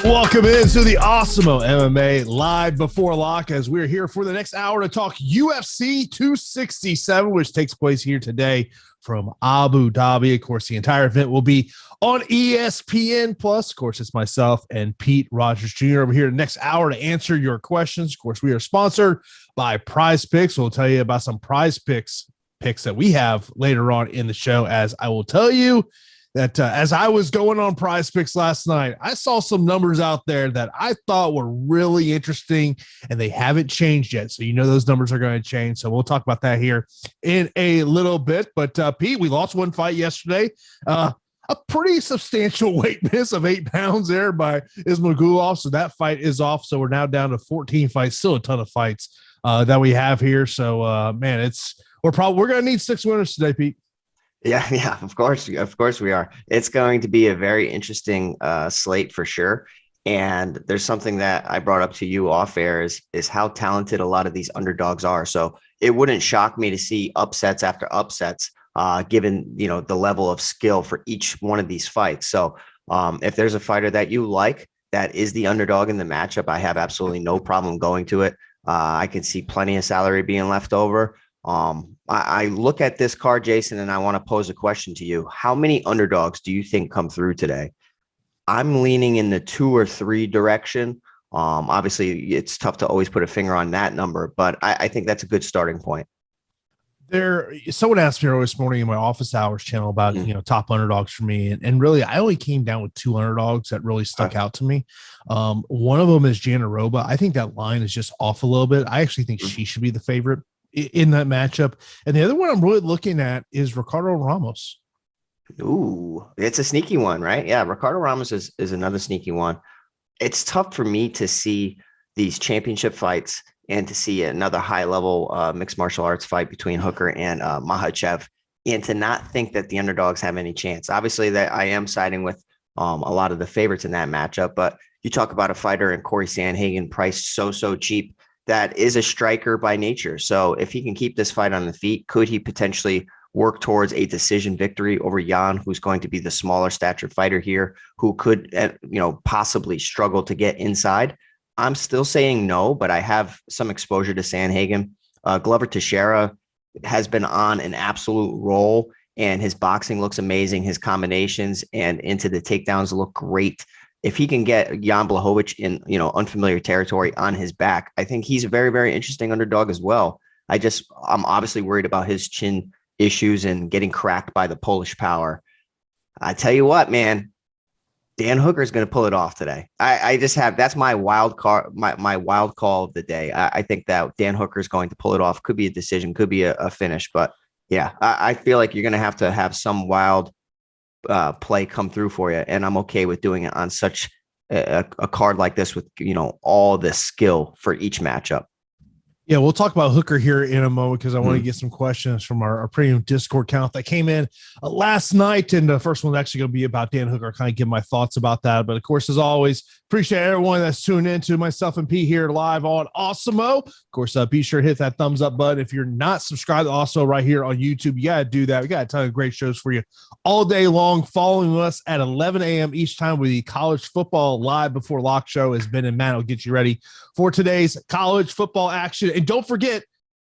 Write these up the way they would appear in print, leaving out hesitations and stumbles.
Welcome into the Awesemo MMA live before lock as we're here for the next hour to talk UFC 267, which takes place here today from Abu Dhabi. Of course, the entire event will be on ESPN Plus. Of course, it's myself and Pete Rogers Jr. over here the next hour to answer your questions. Of course, we are sponsored by Prize Picks. We'll tell you about some Prize Picks that we have later on in the show, as I will tell you that as I was going on Prize Picks last night, I saw some numbers out there that I thought were really interesting, and they haven't changed yet. So, those numbers are going to change. So we'll talk about that here in a little bit. But Pete, we lost one fight yesterday. A pretty substantial weight miss of 8 pounds there by Ismagulov. So that fight is off. So we're now down to 14 fights, still a ton of fights that we have here. So, man, we're going to need 6 winners today, Pete. Yeah, of course we are. It's going to be a very interesting slate for sure. And there's something that I brought up to you off air is how talented a lot of these underdogs are. So it wouldn't shock me to see upsets after upsets, given the level of skill for each one of these fights. So if there's a fighter that you like that is the underdog in the matchup, I have absolutely no problem going to it. I can see plenty of salary being left over. I look at this card, Jason, and I want to pose a question to you. How many underdogs do you think come through today? I'm leaning in the 2 or 3 direction. Obviously, it's tough to always put a finger on that number, but I think that's a good starting point. Someone asked me earlier this morning in my office hours channel about top underdogs for me, and really I only came down with 2 underdogs that really stuck out to me. One of them is Janaroba. I think that line is just off a little bit. I actually think she should be the favorite in that matchup. And the other one I'm really looking at is Ricardo Ramos. Ooh, it's a sneaky one, right? Yeah, Ricardo Ramos is another sneaky one. It's tough for me to see these championship fights and to see another high-level mixed martial arts fight between Hooker and Makhachev, and to not think that the underdogs have any chance. Obviously, that I am siding with a lot of the favorites in that matchup, but you talk about a fighter in Corey Sandhagen priced so cheap that is a striker by nature. So if he can keep this fight on the feet, could he potentially work towards a decision victory over Jan, who's going to be the smaller stature fighter here, who could, possibly struggle to get inside? I'm still saying no, but I have some exposure to Sandhagen. Glover Teixeira has been on an absolute roll, and his boxing looks amazing. His combinations and into the takedowns look great. If he can get Jan Blachowicz in, unfamiliar territory on his back, I think he's a very, very interesting underdog as well. I'm obviously worried about his chin issues and getting cracked by the Polish power. I tell you what, man, Dan Hooker is going to pull it off today. That's my wild card, my wild call of the day. I think that Dan Hooker is going to pull it off. Could be a decision, could be a finish, but yeah, I feel like you're going to have some wild play come through for you, and I'm okay with doing it on such a card like this with all the skill for each matchup. Yeah, we'll talk about Hooker here in a moment because I want to get some questions from our premium Discord account that came in last night. And the first one's actually going to be about Dan Hooker. Kind of give my thoughts about that. But of course, as always, appreciate everyone that's tuned in to myself and Pete here live on Awesemo. Of course, be sure to hit that thumbs up button. If you're not subscribed to Awesemo right here on YouTube, you got to do that. We got a ton of great shows for you all day long. Following us at 11 a.m. each time with the college football live before lock show as Ben and Matt will get you ready for today's college football action. And don't forget,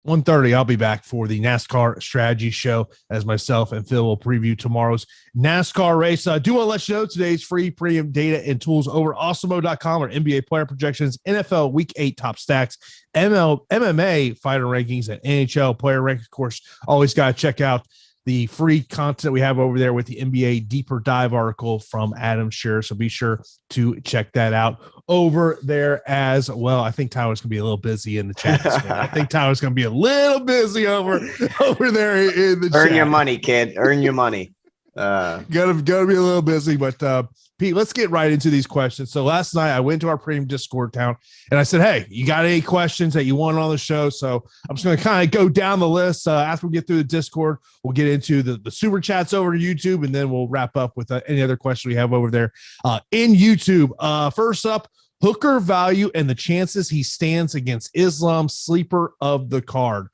1:30, I'll be back for the NASCAR strategy show as myself and Phil will preview tomorrow's NASCAR race. I do want to let you know today's free premium data and tools over awesemo.com or NBA player projections, NFL Week 8 top stacks, MMA fighter rankings, and NHL player rankings. Of course, always got to check out the free content we have over there with the NBA deeper dive article from Adam Scherer. So be sure to check that out over there as well. I think Tyler's going to be a little busy in the chat this morning. I think Tyler's going to be a little busy over there in the chat. Earn your money, kid. Earn your money. Gotta be a little busy, but Pete, let's get right into these questions. So last night I went to our premium Discord account and I said, hey, you got any questions that you want on the show? So I'm just going to kind of go down the list. After we get through the Discord, we'll get into the super chats over to YouTube, and then we'll wrap up with any other questions we have over there in YouTube. First up, Hooker value and the chances he stands against Islam, sleeper of the card.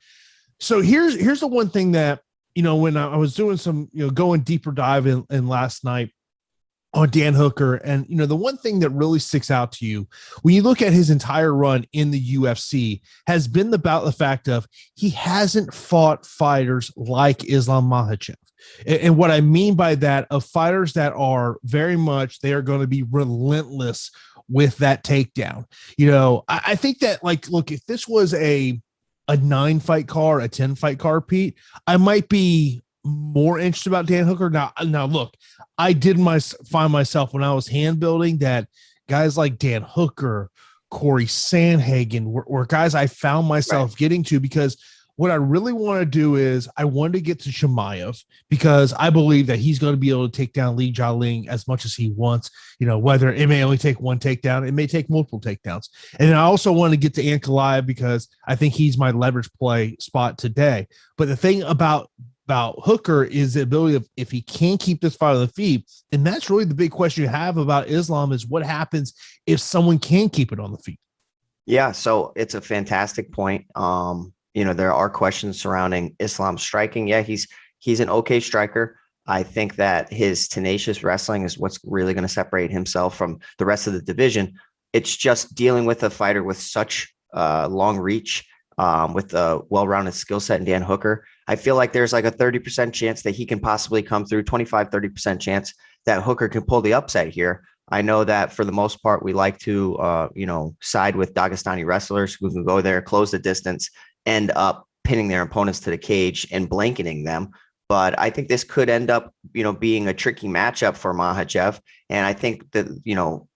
So here's the one thing that, when I was doing some, going deeper dive in last night, on Dan Hooker. And, the one thing that really sticks out to you when you look at his entire run in the UFC has been about the fact of he hasn't fought fighters like Islam Makhachev. And what I mean by that, of fighters that are very much, they are going to be relentless with that takedown. I think that, like, look, if this was a 9-fight card, a 10-fight card, Pete, I might be more interested about Dan Hooker. Now look, I did find myself when I was hand building that guys like Dan Hooker, Corey Sandhagen were guys I found myself getting to, because what I really want to do is I wanted to get to Chimaev, because I believe that he's going to be able to take down Li Jialing as much as he wants, whether it may only take one takedown, it may take multiple takedowns. And then I also want to get to Ankalaev, because I think he's my leverage play spot today. But the thing about Hooker is the ability of, if he can keep this fight on the feet, and that's really the big question you have about Islam, is what happens if someone can keep it on the feet. Yeah, so it's a fantastic point. There are questions surrounding Islam's striking. Yeah, he's an okay striker. I think that his tenacious wrestling is what's really going to separate himself from the rest of the division. It's just dealing with a fighter with such long reach, with a well-rounded skill set in Dan Hooker. I feel like there's like a 30% chance that he can possibly come through, 25-30% chance that Hooker can pull the upset here. I know that for the most part, we like to, side with Dagestani wrestlers who can go there, close the distance, end up pinning their opponents to the cage and blanketing them. But I think this could end up, being a tricky matchup for Makhachev. And I think that,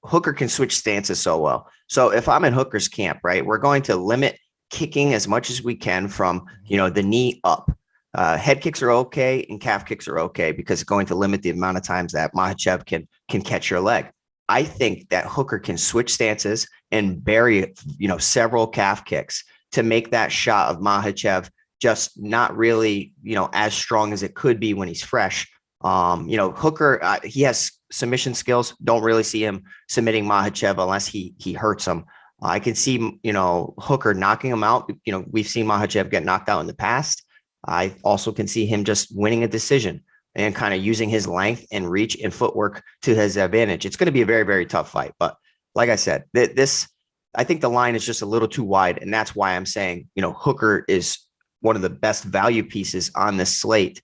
Hooker can switch stances so well. So if I'm in Hooker's camp, right, we're going to limit kicking as much as we can from, the knee up. Head kicks are okay and calf kicks are okay, because it's going to limit the amount of times that Makhachev can catch your leg. I think that Hooker can switch stances and bury, several calf kicks to make that shot of Makhachev just not really, as strong as it could be when he's fresh. Hooker, he has submission skills. Don't really see him submitting Makhachev unless he hurts him. I can see, Hooker knocking him out. We've seen Makhachev get knocked out in the past. I also can see him just winning a decision and kind of using his length and reach and footwork to his advantage. It's going to be a very, very tough fight. But like I said, I think the line is just a little too wide. And that's why I'm saying, Hooker is one of the best value pieces on this slate.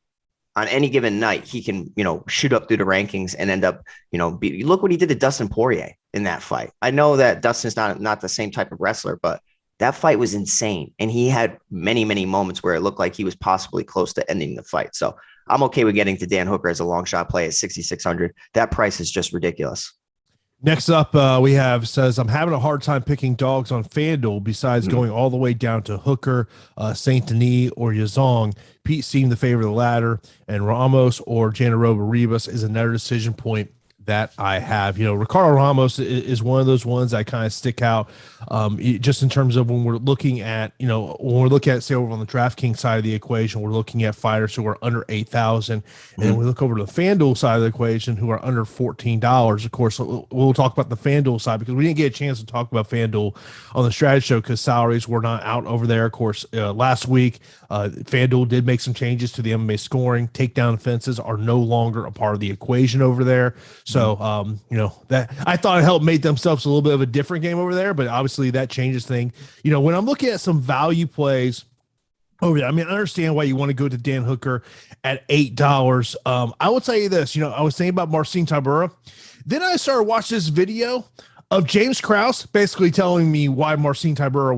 On any given night, he can, shoot up through the rankings and end up, look what he did to Dustin Poirier in that fight. I know that Dustin's not the same type of wrestler, but that fight was insane. And he had many, many moments where it looked like he was possibly close to ending the fight. So I'm okay with getting to Dan Hooker as a long shot play at 6,600. That price is just ridiculous. Next up, we have says, I'm having a hard time picking dogs on FanDuel besides going all the way down to Hooker, St. Denis, or Yazong. Pete seemed to favor the latter, and Ramos or Janaroba Ribas is another decision point that I have. Ricardo Ramos is one of those ones that kind of stick out, just in terms of when we're looking at, say, over on the DraftKings side of the equation, we're looking at fighters who are under 8,000, and we look over to the FanDuel side of the equation who are under $14. Of course, we'll talk about the FanDuel side because we didn't get a chance to talk about FanDuel on the strategy show because salaries were not out over there. Of course, last week, FanDuel did make some changes to the MMA scoring. Takedown fences are no longer a part of the equation over there. So, that I thought it helped make themselves a little bit of a different game over there, but obviously that changes things. When I'm looking at some value plays over there, I understand why you want to go to Dan Hooker at $8. I will tell you this, I was thinking about Marcin Tybura. Then I started watching this video of James Krause basically telling me why Marcin Tybura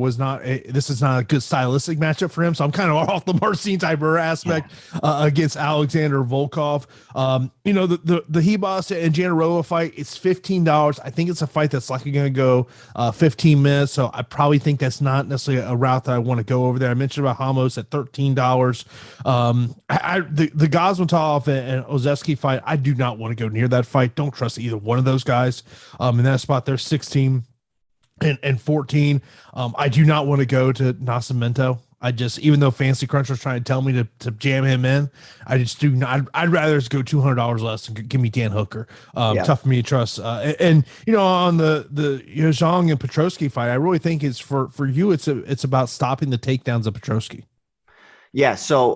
this is not a good stylistic matchup for him. So I'm kind of off the Marcin Tybura aspect against Alexander Volkov. The Hebos and Janaroa fight, it's $15. I think it's a fight that's likely going to go 15 minutes. So I probably think that's not necessarily a route that I want to go over there. I mentioned about Ramos at $13. The Gazmatov and Zaleski fight, I do not want to go near that fight. Don't trust either one of those guys. In that spot, there's 16 and 14. I do not want to go to Nascimento. Even though Fancy Crunch was trying to tell me to jam him in, I just do not. I'd rather just go $200 less and give me Dan Hooker. Tough for me to trust. On the Zhang and Petrosky fight, I really think it's for you. It's about stopping the takedowns of Petrosky. Yeah. So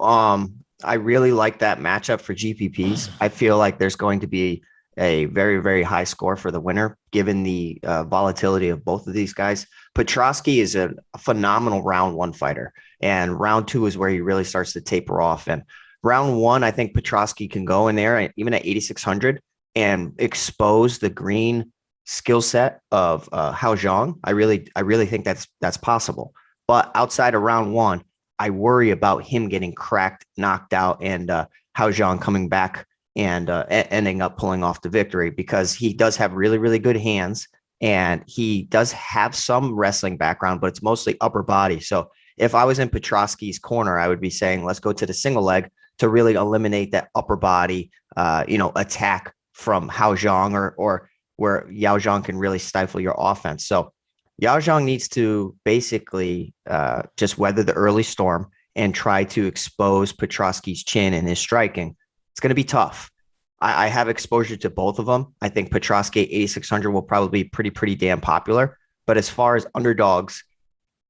I really like that matchup for GPPs. I feel like there's going to be a very, very high score for the winner, given the volatility of both of these guys. Petrosky is a phenomenal round one fighter, and round two is where he really starts to taper off. And round one, I think Petrosky can go in there, even at 8,600, and expose the green skill set of Hao Zhang. I really think that's possible. But outside of round one, I worry about him getting cracked, knocked out, and Hao Zhang coming back and ending up pulling off the victory, because he does have really, really good hands, and he does have some wrestling background, but it's mostly upper body. So if I was in Petrosky's corner, I would be saying, let's go to the single leg to really eliminate that upper body, attack from Hao Zhang, or where Yao Zhang can really stifle your offense. So Yao Zhang needs to basically just weather the early storm and try to expose Petrosky's chin and his striking. It's going to be tough. I have exposure to both of them. I think Petrosky 8,600 will probably be pretty damn popular. But as far as underdogs,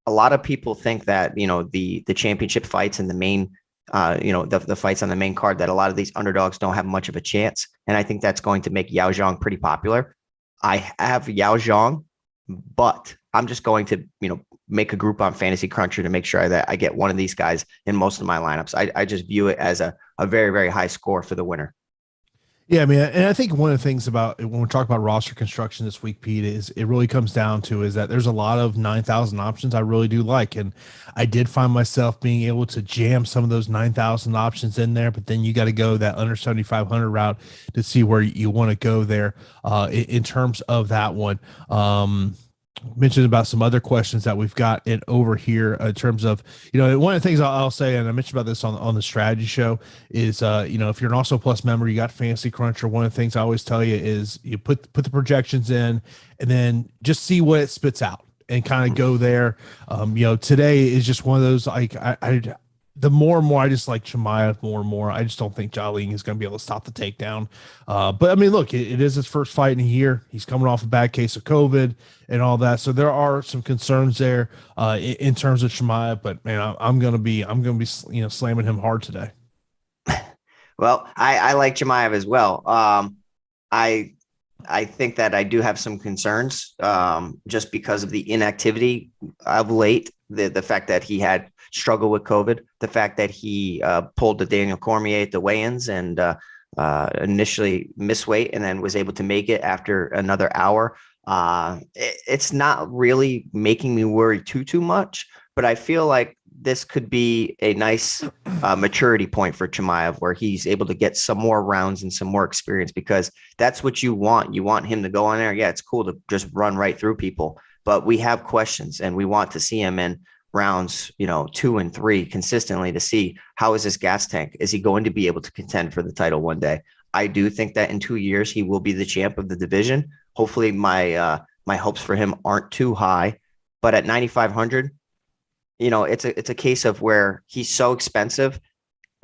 a lot of people think that, the championship fights and the main, the fights on the main card, that a lot of these underdogs don't have much of a chance. And I think that's going to make Yao Zhang pretty popular. I have Yao Zhang, but I'm just going to, make a group on Fantasy Cruncher to make sure that I get one of these guys in most of my lineups. I just view it as a very, very high score for the winner. Yeah, I mean, and I think one of the things about when we're talking about roster construction this week, Pete, is it really comes down to is that there's a lot of 9,000 options I really do like. And I did find myself being able to jam some of those 9,000 options in there, but then you got to go that under 7,500 route to see where you want to go there in terms of that one. Mentioned about some other questions that we've got in over here in terms of, one of the things I'll say, and I mentioned about this on the strategy show, is, if you're an Also Plus member, you got Fantasy Cruncher. One of the things I always tell you is you put the projections in and then just see what it spits out and kind of go there. Today is just one of those, like, the more and more I just like Chimaev more and more. I just don't think Jialing is going to be able to stop the takedown. But I mean, look, it is his first fight in a year. He's coming off a bad case of COVID and all that. So there are some concerns there in terms of Chimaev, but man, I'm going to be slamming him hard today. Well, I like Chimaev as well. I think that I do have some concerns just because of the inactivity of late, the fact that he had struggled with COVID, the fact that he pulled the Daniel Cormier at the weigh-ins and initially missed weight and then was able to make it after another hour. It's not really making me worry too much, but I feel like this could be a nice maturity point for Chimaev, where he's able to get some more rounds and some more experience, because that's what you want. You want him to go on there. Yeah, it's cool to just run right through people, but we have questions and we want to see him in rounds, 2 and 3 consistently to see how is this gas tank? Is he going to be able to contend for the title one day? I do think that in 2 years he will be the champ of the division. Hopefully my hopes for him aren't too high, but at 9,500, it's a case of where he's so expensive.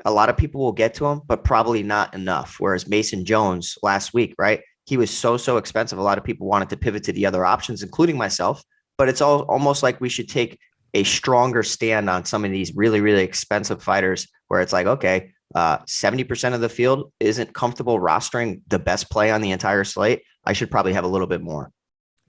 A lot of people will get to him, but probably not enough. Whereas Mason Jones last week, right? He was so expensive. A lot of people wanted to pivot to the other options, including myself, but it's almost like we should take a stronger stand on some of these really, really expensive fighters, where it's like, okay, 70% of the field isn't comfortable rostering the best play on the entire slate. I should probably have a little bit more.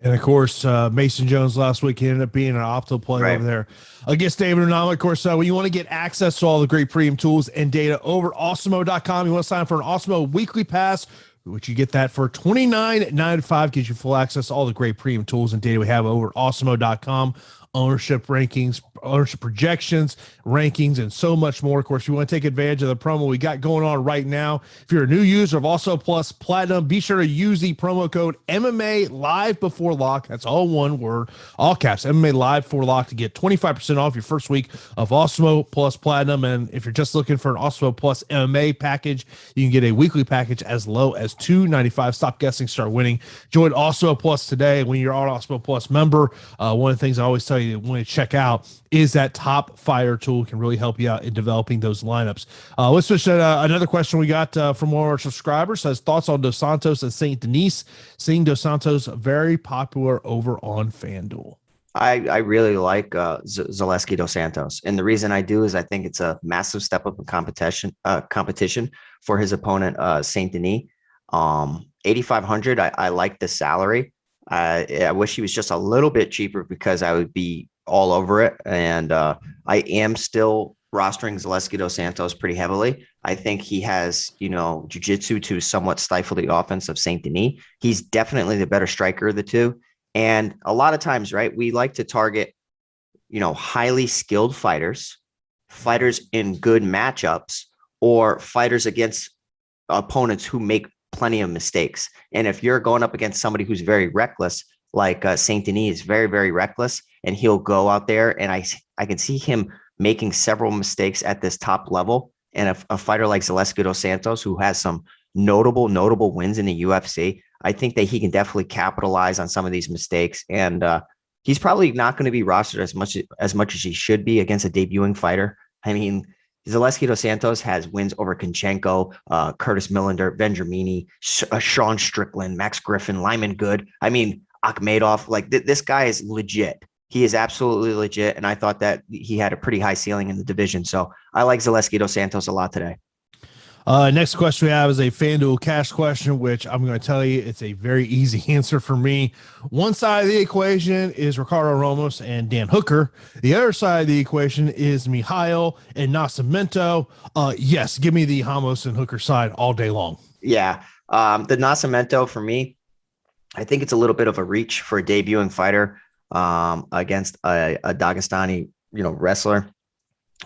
And of course, Mason Jones last week ended up being an optimal play over there against David Unama. Of course, when you want to get access to all the great premium tools and data over at Awesemo.com, you want to sign up for an Awesemo weekly pass, which you get that for $29.95, gives you full access to all the great premium tools and data we have over at Awesemo.com. Ownership rankings, ownership projections, rankings, and so much more. Of course, you want to take advantage of the promo we got going on right now. If you're a new user of Also Plus Platinum, be sure to use the promo code MMA Live Before Lock. That's all one word, all caps, MMA Live Before Lock, to get 25% off your first week of Awesemo Plus Platinum. And if you're just looking for an Awesemo Plus MMA package, you can get a weekly package as low as $2.95. Stop guessing, start winning. Join Awesemo Plus today. When you're an Awesemo Plus member, one of the things I always tell you want to check out is that Top Fire tool. Can really help you out in developing those lineups. Let's switch to another question we got from one of our subscribers. Says thoughts on Dos Santos and St. Denis. Seeing Dos Santos very popular over on FanDuel. I really like Zaleski Dos Santos, and the reason I do is I think it's a massive step up in competition for his opponent, St. Denis. $8,500. I like the salary. I wish he was just a little bit cheaper because I would be all over it. And I am still rostering Zaleski dos Santos pretty heavily. I think he has, jiu-jitsu to somewhat stifle the offense of Saint Denis. He's definitely the better striker of the two. And a lot of times, right, we like to target, highly skilled fighters in good matchups, or fighters against opponents who make plenty of mistakes. And if you're going up against somebody who's very reckless, like Saint Denis is very, very reckless, and he'll go out there, and I can see him making several mistakes at this top level. And a fighter like Zaleski dos Santos, who has some notable wins in the UFC, I think that he can definitely capitalize on some of these mistakes. And he's probably not going to be rostered as much as he should be against a debuting fighter. I mean, Zaleski dos Santos has wins over Konchenko, Curtis Millender, Vendramini, Sean Strickland, Max Griffin, Lyman Good. I mean, Akhmedov. Like this guy is legit. He is absolutely legit. And I thought that he had a pretty high ceiling in the division. So I like Zaleski dos Santos a lot today. Next question we have is a FanDuel cash question, which I'm going to tell you it's a very easy answer for me. One side of the equation is Ricardo Ramos and Dan Hooker. The other side of the equation is Mihail and Nascimento. Yes, give me the Ramos and Hooker side all day long. Yeah. The Nascimento for me, I think it's a little bit of a reach for a debuting fighter against a Dagestani, wrestler.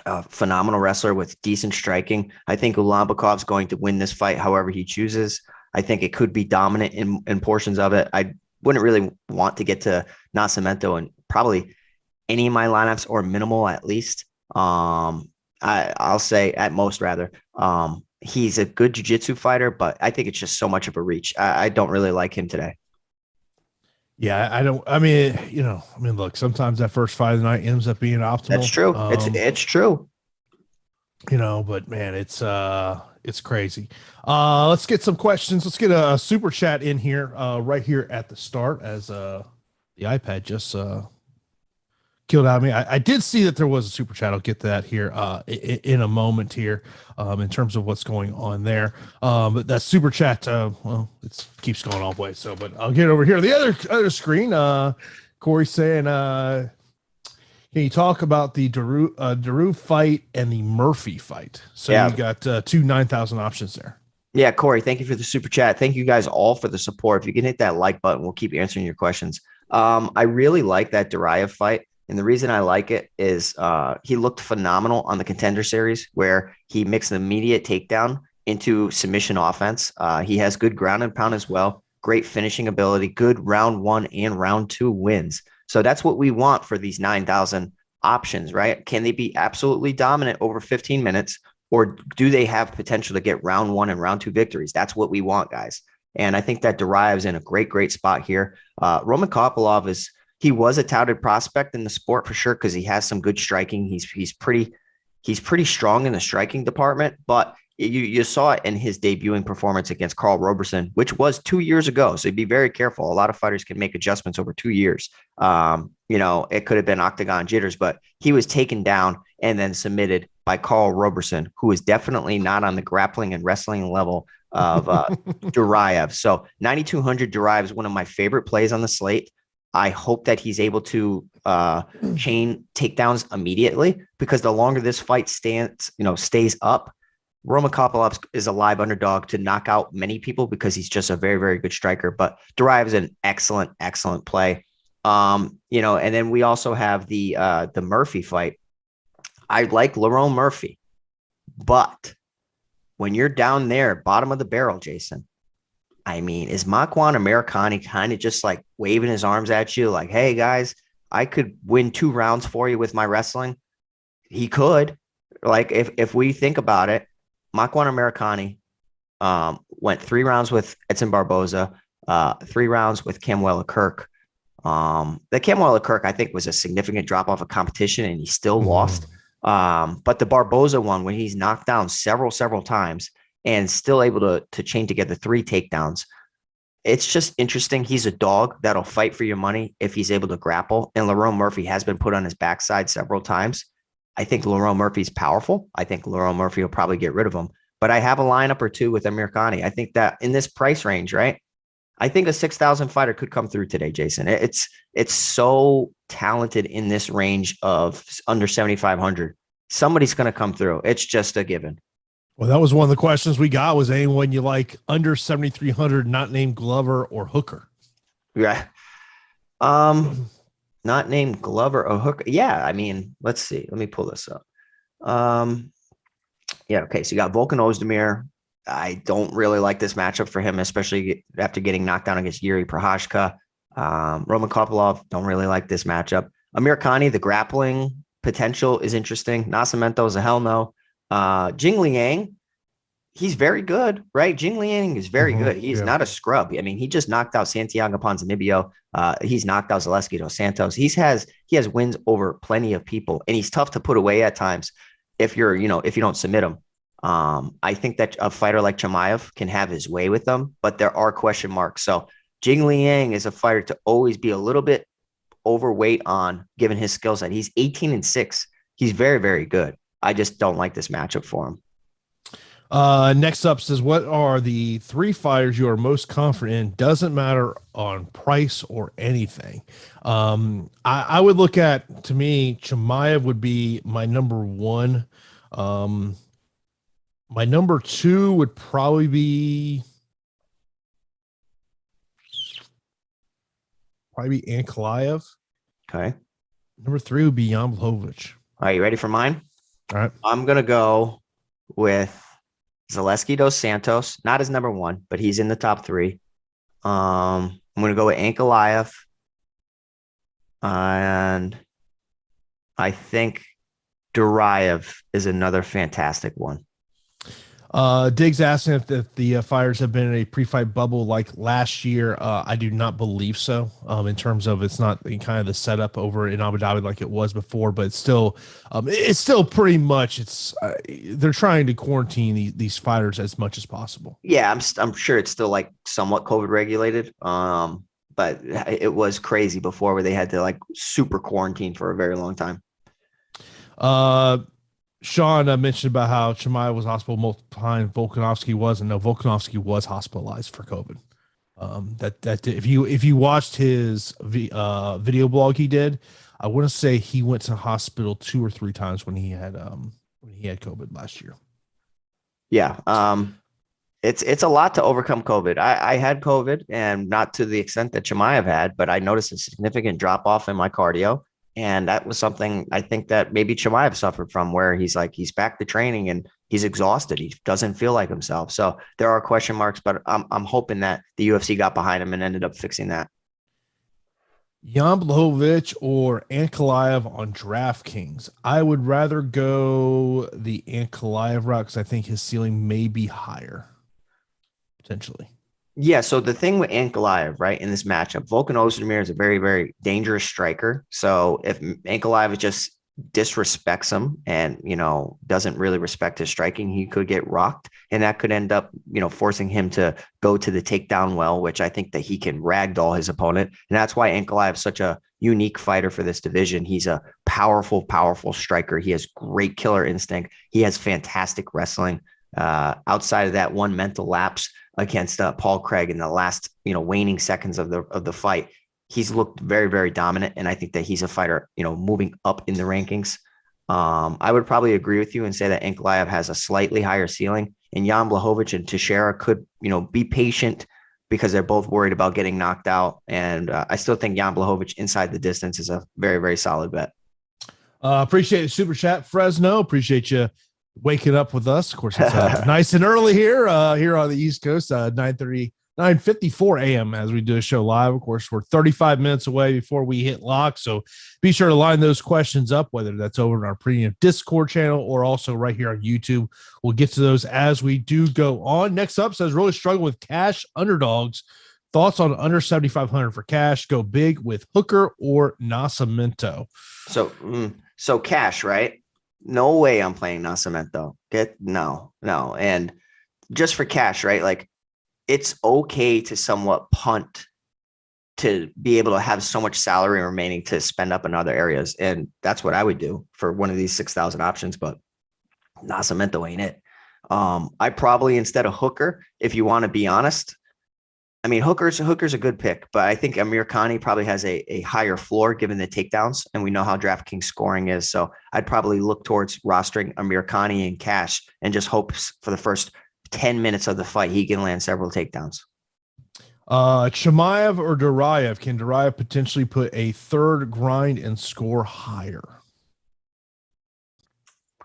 A phenomenal wrestler with decent striking. I think Ulanbakov's going to win this fight however he chooses. I think it could be dominant in portions of it. I wouldn't really want to get to Nascimento and probably any of my lineups, or minimal at least. I'll say at most rather. He's a good jiu-jitsu fighter, but I think it's just so much of a reach. I don't really like him today. Yeah, look, sometimes that first fight of the night ends up being optimal. That's true. It's true. But man, it's crazy. Let's get some questions. Let's get a super chat in here, right here at the start, as the iPad just killed out of me. I did see that there was a super chat. I'll get to that here in a moment here, in terms of what's going on there. But that super chat, it keeps going all the way. So, but I'll get over here. The other screen, Corey saying, can you talk about the Daru fight and the Murphy fight? So yeah. You got 2 9,000 options there. Yeah, Corey, thank you for the super chat. Thank you guys all for the support. If you can hit that like button, we'll keep answering your questions. I really like that Duraev fight. And the reason I like it is he looked phenomenal on the Contender Series, where he mixed an immediate takedown into submission offense. He has good ground and pound as well, great finishing ability, good round 1 and round 2 wins. So that's what we want for these 9,000 options, right? Can they be absolutely dominant over 15 minutes, or do they have potential to get round 1 and round 2 victories? That's what we want, guys. And I think that Duraev's in a great spot here. Roman Kopylov he was a touted prospect in the sport for sure, because he has some good striking. He's pretty strong in the striking department, but you saw it in his debuting performance against Carl Roberson, which was 2 years ago. So be very careful. A lot of fighters can make adjustments over 2 years. It could have been octagon jitters, but he was taken down and then submitted by Carl Roberson, who is definitely not on the grappling and wrestling level of Duraev. So 9,200 Duraev is one of my favorite plays on the slate. I hope that he's able to chain takedowns immediately, because the longer this fight stays up, Roman Kopylov is a live underdog to knock out many people, because he's just a very, very good striker. But Duraev is an excellent play. And then we also have the Murphy fight. I like Lerone Murphy, but when you're down there, bottom of the barrel, Jason, I mean, is Makwan Americani kind of just like waving his arms at you like, hey, guys, I could win 2 rounds for you with my wrestling? He could. Like, if we think about it, Makwan Americani went 3 rounds with Edson Barboza, 3 rounds with Camuela Kirk. The Camuela Kirk, I think, was a significant drop off of competition, and he still lost. But the Barboza one, when he's knocked down several times and still able to chain together 3 takedowns. It's just interesting. He's a dog that'll fight for your money if he's able to grapple. And Lerone Murphy has been put on his backside several times. I think Lerone Murphy's powerful. I think Lerone Murphy will probably get rid of him. but I have a lineup or two with Amir Khani. I think that in this price range, right? I think a 6,000 fighter could come through today, Jason. It's so talented in this range of under 7,500. Somebody's going to come through. It's just a given. Well, that was one of the questions we got, was anyone you like under 7,300, not named Glover or Hooker? Yeah. Not named Glover or Hooker. Yeah. I mean, let's see. Let me pull this up. Yeah. Okay. So you got Volkan Ozdemir. I don't really like this matchup for him, especially after getting knocked down against Yuri Prohashka. Roman Kopylov, don't really like this matchup. Amir Khani, the grappling potential is interesting. Nascimento is a hell no. Jing Liang, he's very good, right? Jing Liang is very good. He's not a scrub. I mean, he just knocked out Santiago Ponzinibbio. He's knocked out Zaleski dos Santos. He has wins over plenty of people, and he's tough to put away at times if you don't submit him. I think that a fighter like Chimaev can have his way with them, but there are question marks. So Jing Liang is a fighter to always be a little bit overweight on, given his skill set. He's 18-6. He's very, very good. I just don't like this matchup for him. Next up says, what are the 3 fighters you are most confident in? Doesn't matter on price or anything. I would look at, to me, Chimaev would be my number 1. My number 2 would probably be Ankalaev. Okay. Number 3 would be Jan Blachowicz. Are you ready for mine? All right. I'm going to go with Zaleski dos Santos, not as number 1, but he's in the top 3. I'm going to go with Ankalaev. And I think Duraev is another fantastic one. Diggs asking if the fighters have been in a pre-fight bubble like last year. I do not believe so. In terms of, it's not kind of the setup over in Abu Dhabi like it was before, but it's still pretty much they're trying to quarantine these fighters as much as possible. Yeah, I'm sure it's still like somewhat COVID regulated. But it was crazy before where they had to like super quarantine for a very long time. Sean mentioned about how Chimaev was hospitalized multiple times. Volkanovski wasn't. No, Volkanovski was hospitalized for COVID. If you watched his video blog he did, I want to say he went to hospital 2 or 3 times when he had COVID last year. Yeah. It's a lot to overcome COVID. I had COVID, and not to the extent that Chimaev had, but I noticed a significant drop off in my cardio. And that was something I think that maybe Chimaev suffered from, where he's back to training and he's exhausted. He doesn't feel like himself. So there are question marks, but I'm hoping that the UFC got behind him and ended up fixing that. Jan Blachowicz or Ankalaev on DraftKings. I would rather go the Ankalaev route because I think his ceiling may be higher, potentially. Yeah, so the thing with Ankalaev, right, in this matchup, Volkan Ozdemir is a very, very dangerous striker. So if Ankalaev just disrespects him and, doesn't really respect his striking, he could get rocked. And that could end up, forcing him to go to the takedown well, which I think that he can ragdoll his opponent. And that's why Ankalaev is such a unique fighter for this division. He's a powerful, powerful striker. He has great killer instinct. He has fantastic wrestling. Outside of that one mental lapse against Paul Craig in the last, waning seconds of the fight, he's looked very, very dominant. And I think that he's a fighter, moving up in the rankings. I would probably agree with you and say that Ankalaev has a slightly higher ceiling, and Jan Blachowicz and Teixeira could, be patient because they're both worried about getting knocked out. And I still think Jan Blachowicz inside the distance is a very, very solid bet. Appreciate the super chat, Fresno. Appreciate you waking up with us. Of course, it's nice and early here on the East Coast, 9:54 a.m. as we do a show live. Of course, we're 35 minutes away before we hit lock, so be sure to line those questions up, whether that's over in our premium Discord channel or also right here on YouTube. We'll get to those as we do go on. Next up says, really struggling with cash underdogs. Thoughts on under 7,500 for cash? Go big with Hooker or Nascimento. So cash, right? No way I'm playing Nascimento. No. And just for cash, right? Like, it's okay to somewhat punt to be able to have so much salary remaining to spend up in other areas. And that's what I would do for one of these 6,000 options, but Nascimento ain't it. I probably, instead of Hooker, if you want to be honest, I mean, Hooker's a good pick, but I think Amir Khani probably has a higher floor given the takedowns, and we know how DraftKings scoring is. So I'd probably look towards rostering Amir Khani in cash and just hope for the first 10 minutes of the fight he can land several takedowns. Chimaev or Duraev? Can Duraev potentially put a third grind and score higher?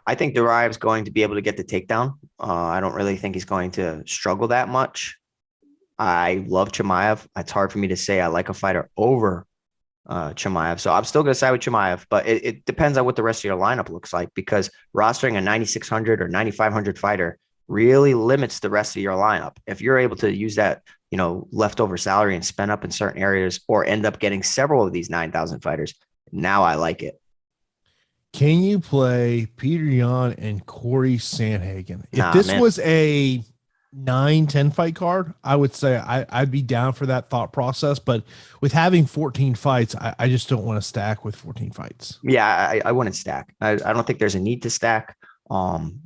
I think Duraev's going to be able to get the takedown. I don't really think he's going to struggle that much. I love Chimaev. It's hard for me to say I like a fighter over Chimaev. So I'm still going to side with Chimaev, but it depends on what the rest of your lineup looks like, because rostering a 9,600 or 9,500 fighter really limits the rest of your lineup. If you're able to use that, leftover salary and spend up in certain areas, or end up getting several of these 9,000 fighters, now I like it. Can you play Peter Yan and Corey Sandhagen? If this was a 9-10 fight card, I would say I'd be down for that thought process. But with having 14 fights, I just don't want to stack with 14 fights. Yeah, I wouldn't stack. I don't think there's a need to stack.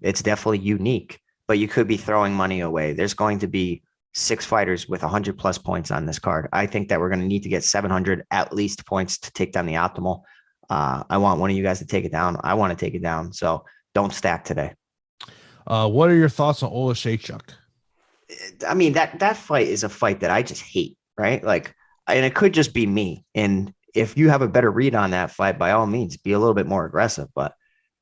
It's definitely unique, but you could be throwing money away. There's going to be 6 fighters with 100+ points on this card. I think that we're going to need to get 700 at least points to take down the optimal. I want one of you guys to take it down. I want to take it down. So don't stack today. What are your thoughts on Olashaychuk? I mean, that fight is a fight that I just hate, right? Like, and it could just be me. And if you have a better read on that fight, by all means, be a little bit more aggressive. But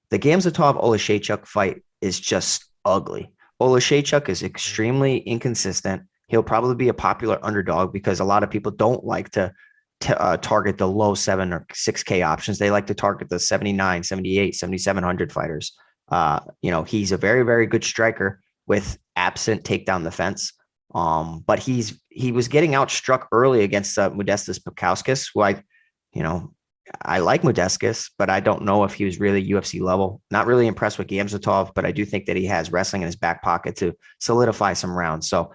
the Khamzat Olashaychuk fight is just ugly. Olashaychuk is extremely inconsistent. He'll probably be a popular underdog because a lot of people don't like to target the low 7 or 6K options. They like to target the 79, 78, 7,700 fighters. He's a very, very good striker with absent takedown defense. But he was getting outstruck early against Modestas Bukauskas, who I like Modestas, but I don't know if he was really UFC level. Not really impressed with Khamzat, but I do think that he has wrestling in his back pocket to solidify some rounds. So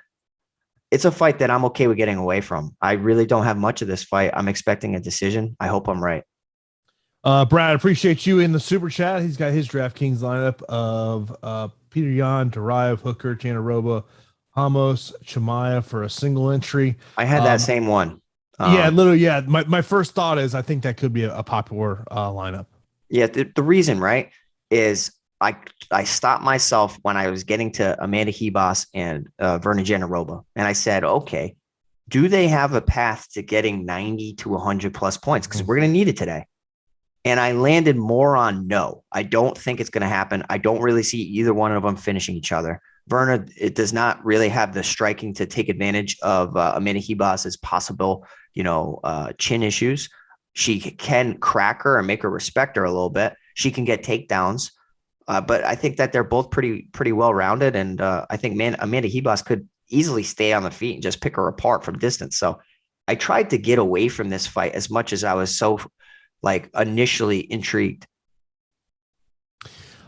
it's a fight that I'm okay with getting away from. I really don't have much of this fight. I'm expecting a decision. I hope I'm right. Brad, appreciate you in the super chat. He's got his DraftKings lineup of Peter Yan, Duraev, Hooker, Janarova, Ramos, Chimaev for a single entry. I had that same one. Literally. Yeah. My first thought is I think that could be a popular lineup. Yeah. The reason, right, is I stopped myself when I was getting to Amanda Ribas and Verna Janarova. And I said, okay, do they have a path to getting 90 to 100+ points? Because we're going to need it today. And I landed more on no. I don't think it's going to happen. I don't really see either one of them finishing each other. Verna, it does not really have the striking to take advantage of Amanda Ribas's possible, chin issues. She can crack her and make her respect her a little bit. She can get takedowns. But I think that they're both pretty well-rounded. And I think Amanda Ribas could easily stay on the feet and just pick her apart from distance. So I tried to get away from this fight as much as I was so initially intrigued.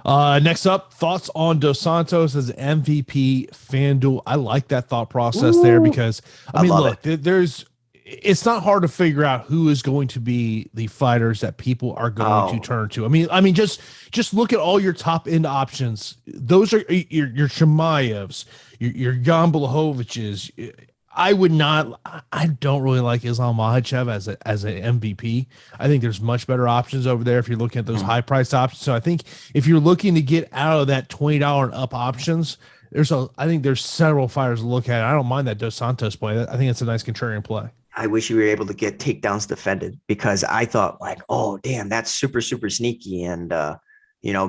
Next up, thoughts on Dos Santos as MVP FanDuel. I like that thought process there because it's not hard to figure out who is going to be the fighters that people are going to turn to. I mean, just look at all your top end options. Those are your Chimaevs, your Jan Blachowicz. I don't really like Islam Makhachev as an MVP. I think there's much better options over there if you're looking at those high priced options. So I think if you're looking to get out of that $20 and up options, I think there's several fighters to look at. I don't mind that Dos Santos play. I think it's a nice contrarian play. I wish you were able to get takedowns defended, because I thought oh damn, that's super, super sneaky. And,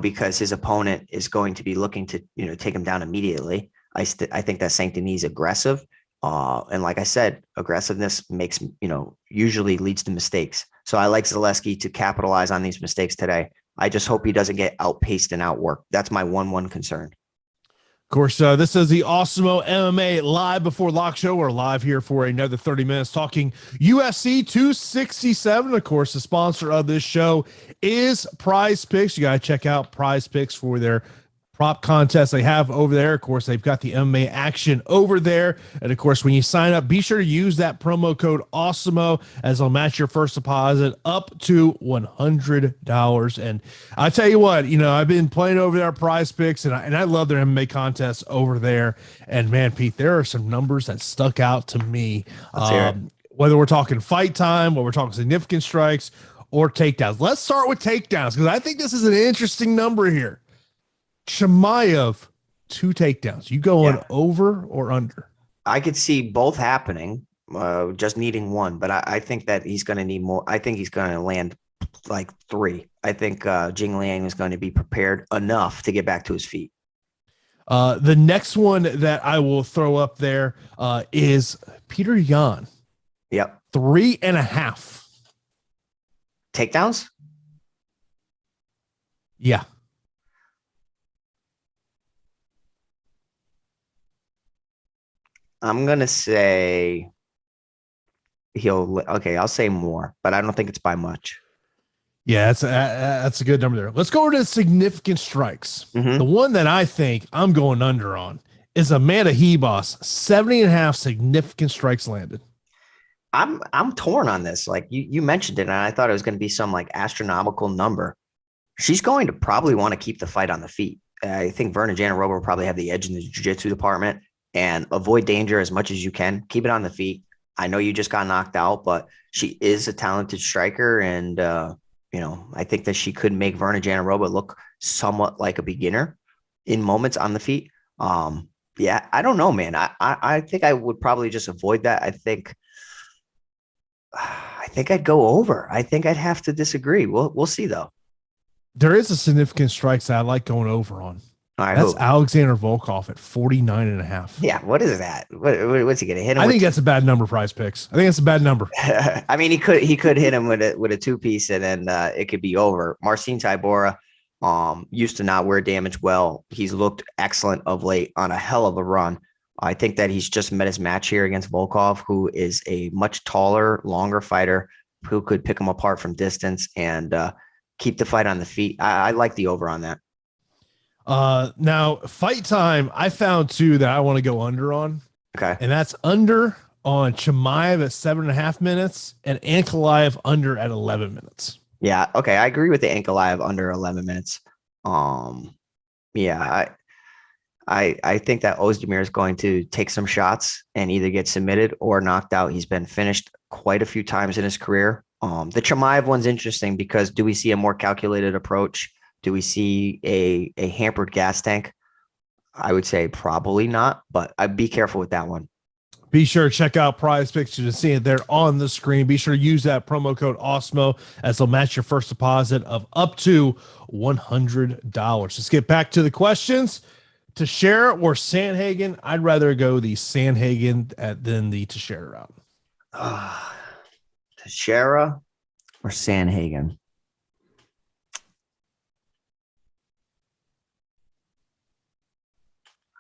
because his opponent is going to be looking to, take him down immediately. I think that Saint Denis is aggressive. And like I said, aggressiveness makes, usually leads to mistakes. So I like Zaleski to capitalize on these mistakes today. I just hope he doesn't get outpaced and outworked. That's my one concern. Of course, this is the Awesemo MMA live before lock show. We're live here for another 30 minutes talking UFC 267. Of course, the sponsor of this show is Prize Picks. You got to check out Prize Picks for their prop contest they have over there. Of course, they've got the MMA action over there. And of course, when you sign up, be sure to use that promo code Awesemo, as they'll match your first deposit up to $100. And I tell you what, I've been playing over there Prize Picks, and I love their MMA contests over there. And man, Pete, there are some numbers that stuck out to me. Whether we're talking fight time, or we're talking significant strikes, or takedowns. Let's start with takedowns, because I think this is an interesting number here. Chimaev, 2 takedowns. You going over or under? I could see both happening, just needing one, but I think that he's going to need more. I think he's going to land like 3. I think Jing Liang is going to be prepared enough to get back to his feet. The next one that I will throw up there is Peter Yan. Yep. 3.5 takedowns. Yeah. I'm going to say I'll say more, but I don't think it's by much. Yeah, that's a good number there. Let's go over to significant strikes. Mm-hmm. The one that I think I'm going under on is Amanda Hebos, 70.5 significant strikes landed. I'm torn on this. Like you mentioned it, and I thought it was going to be some like astronomical number. She's going to probably want to keep the fight on the feet. I think Verna Jandiroba will probably have the edge in the jiu-jitsu department, and avoid danger as much as you can. Keep it on the feet. I know you just got knocked out, but she is a talented striker, and I think that she could make Verna Jandiroba look somewhat like a beginner in moments on the feet. Yeah, I don't know, man. I think I would probably just avoid that. I think I'd go over. I think I'd have to disagree. We'll see though. There is a significant strikes that I like going over on. All right, that's Alexander Volkov at 49.5. Yeah, what is that? What's he gonna hit him? I think that's a bad number. Prize Picks. I think that's a bad number. I mean, he could hit him with a 2-piece, and then it could be over. Marcin Tybura used to not wear damage well. He's looked excellent of late, on a hell of a run. I think that he's just met his match here against Volkov, who is a much taller, longer fighter who could pick him apart from distance and keep the fight on the feet. I like the over on that. Now fight time, I found 2 that I want to go under on. Okay. And that's under on Chimaev at 7.5 minutes and Ankalaev under at 11 minutes. Yeah. Okay. I agree with the Ankalaev under 11 minutes. Yeah, I think that Ozdemir is going to take some shots and either get submitted or knocked out. He's been finished quite a few times in his career. The Chimaev one's interesting because do we see a more calculated approach? Do we see a hampered gas tank? I would say probably not, but I'd be careful with that one. Be sure to check out Prize Picks to see it there on the screen. Be sure to use that promo code Awesemo, as they'll match your first deposit of up to $100. Let's get back to the questions. Teixeira or Sandhagen? I'd rather go the Sandhagen than the Teixeira route. Teixeira or Sandhagen?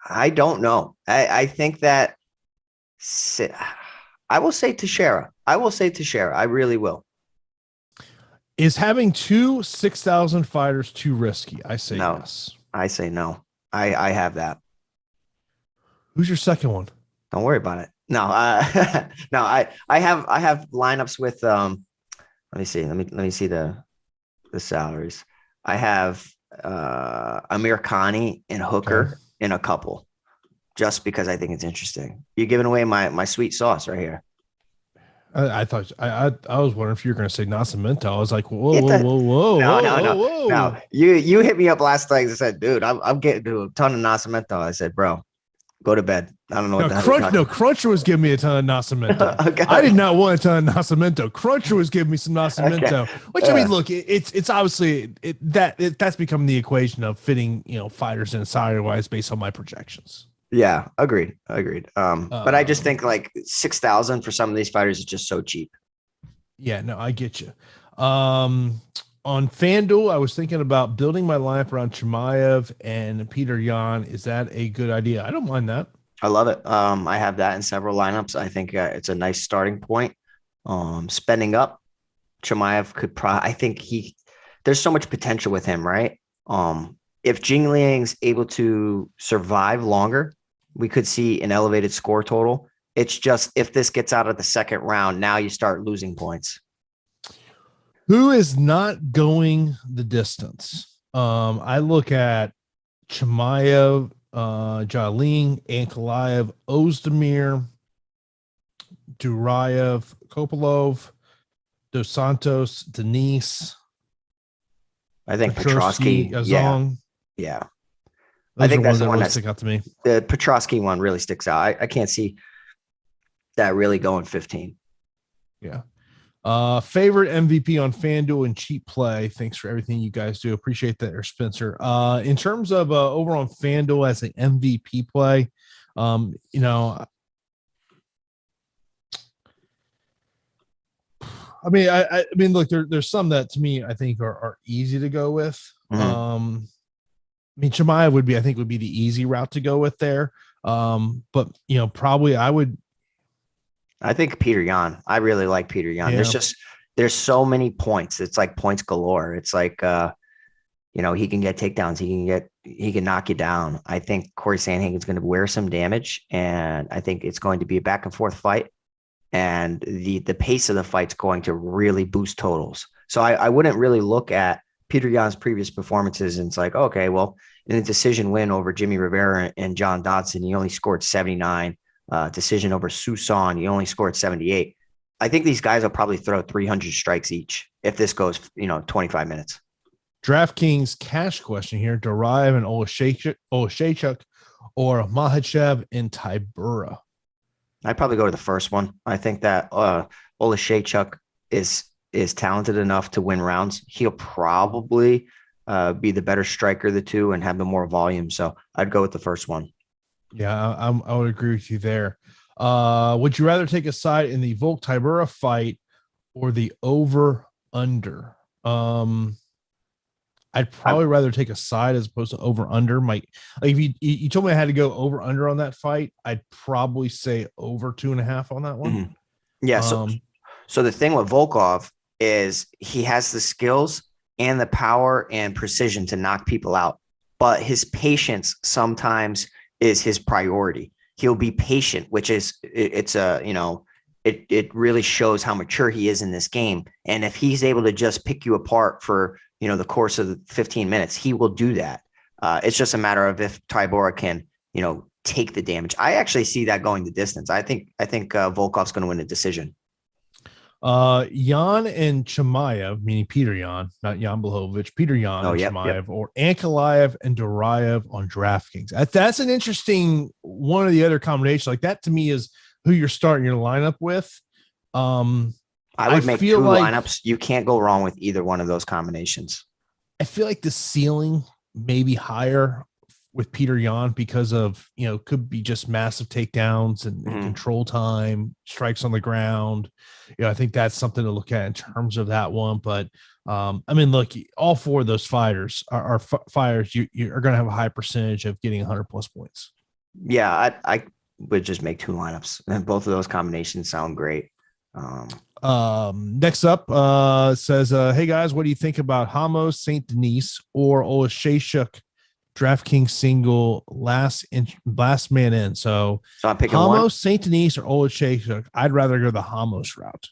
I don't know. I think that I will say Teixeira. I really will. Is having 2 6,000 fighters too risky? I say no. Yes. I say no. I have that. Who's your second one? Don't worry about it. No, no. I have lineups with let me see. Let me see the salaries. I have Amir Khani and Hooker in a couple, just because I think it's interesting. You're giving away my sweet sauce right here. I thought I was wondering if you were going to say Nascimento. I was like, whoa. No. You hit me up last night and said, dude, I'm getting to a ton of Nascimento. I said, bro, go to bed. I don't know what the hell. Cruncher was giving me a ton of Nascimento. Okay. I did not want a ton of Nascimento. Cruncher was giving me some Nascimento. Okay. Which I mean, look, it's obviously that's become the equation of fitting fighters in salary wise based on my projections. Yeah, agreed. But I just think like 6,000 for some of these fighters is just so cheap. Yeah, no, I get you. On FanDuel, I was thinking about building my lineup around Chimaev and Peter Yan. Is that a good idea? I don't mind that. I love it. I have that in several lineups. I think it's a nice starting point. Spending up, Chimaev could I think there's so much potential with him, right? if Jing Liang's able to survive longer, we could see an elevated score total. It's just if this gets out of the second round, now you start losing points. Who is not going the distance? I look at Chimaev, Jaling, Ankalaev, Ozdemir, Duraev, Kopilov, Dos Santos, Denis. I think Petrosky, Azong. Yeah. Those I think that's the one that stick out to me. The Petrosky one really sticks out. I can't see that really going 15. Yeah. Favorite MVP on FanDuel and cheap play. Thanks for everything you guys do. Appreciate that, or Spencer. In terms of over on FanDuel as an MVP play, you know, I mean, look, there's some that to me I think are easy to go with. I mean, Chimaev would be the easy route to go with there. But you know, probably I think Peter Yan. I really like Peter Yan. Yeah. There's so many points. It's like points galore. It's like you know, he can get takedowns. He can knock you down. I think Corey Sandhagen's going to wear some damage, and I think it's going to be a back and forth fight. And the pace of the fight's going to really boost totals. So I wouldn't really look at Peter Yan's previous performances and it's like, okay, well, in a decision win over Jimmy Rivera and John Dodson, he only scored 79. Decision over Susan, he only scored 78. I think these guys will probably throw 300 strikes each if this goes, 25 minutes. DraftKings cash question here: Duraev and Olashechuk or Makhachev and Tybura? I'd probably go to the first one. I think that Olashechuk is talented enough to win rounds. He'll probably be the better striker of the two and have the more volume. So I'd go with the first one. Yeah, I would agree with you there. Would you rather take a side in the Volk Tybura fight or the over under? I'd probably rather take a side as opposed to over under. If you told me I had to go over under on that fight, I'd probably say over 2.5 on that one. Mm-hmm. Yeah. So the thing with Volkov is he has the skills and the power and precision to knock people out, but his patience sometimes is his priority. He'll be patient, which is it really shows how mature he is in this game. And if he's able to just pick you apart for the course of 15 minutes, he will do that. It's just a matter of if Tybura can, take the damage. I actually see that going the distance. I think Volkov's going to win a decision. Yan and Chimaev, meaning Peter Yan, not Jan Blachowicz, Peter Yan and Chimaev, or Ankalaev and Duraev on DraftKings. That's an interesting one of the other combinations. Like that to me is who you're starting your lineup with. I would make two lineups. You can't go wrong with either one of those combinations. I feel like the ceiling may be higher with Peter Yan because of, could be just massive takedowns and control time, strikes on the ground. I think that's something to look at in terms of that one. But look, all four of those fighters are fighters. You are going to have a high percentage of getting 100 plus points. Yeah, I would just make two lineups, and both of those combinations sound great. Next up says, hey guys, what do you think about Ramos, St. Denis, or Olashechuk DraftKings single last man in? So I'm picking Ramos, St. Denis, or Olashechuk. I'd rather go the Ramos route.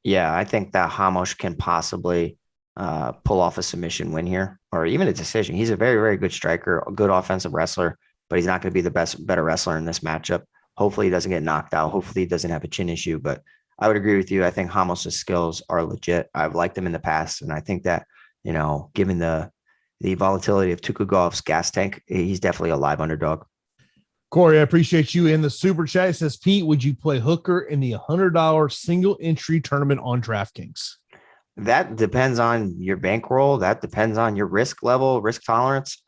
Yeah, I think that Ramos can possibly pull off a submission win here, or even a decision. He's a very, very good striker, a good offensive wrestler, but he's not going to be the better wrestler in this matchup. Hopefully he doesn't get knocked out. Hopefully he doesn't have a chin issue, but I would agree with you. I think Ramos' skills are legit. I've liked him in the past, and I think that, given the volatility of Tukugov's gas tank, he's definitely a live underdog. Corey, I appreciate you in the super chat. It says, Pete, would you play Hooker in the $100 single entry tournament on DraftKings? That depends on your bankroll. That depends on your risk level, risk tolerance.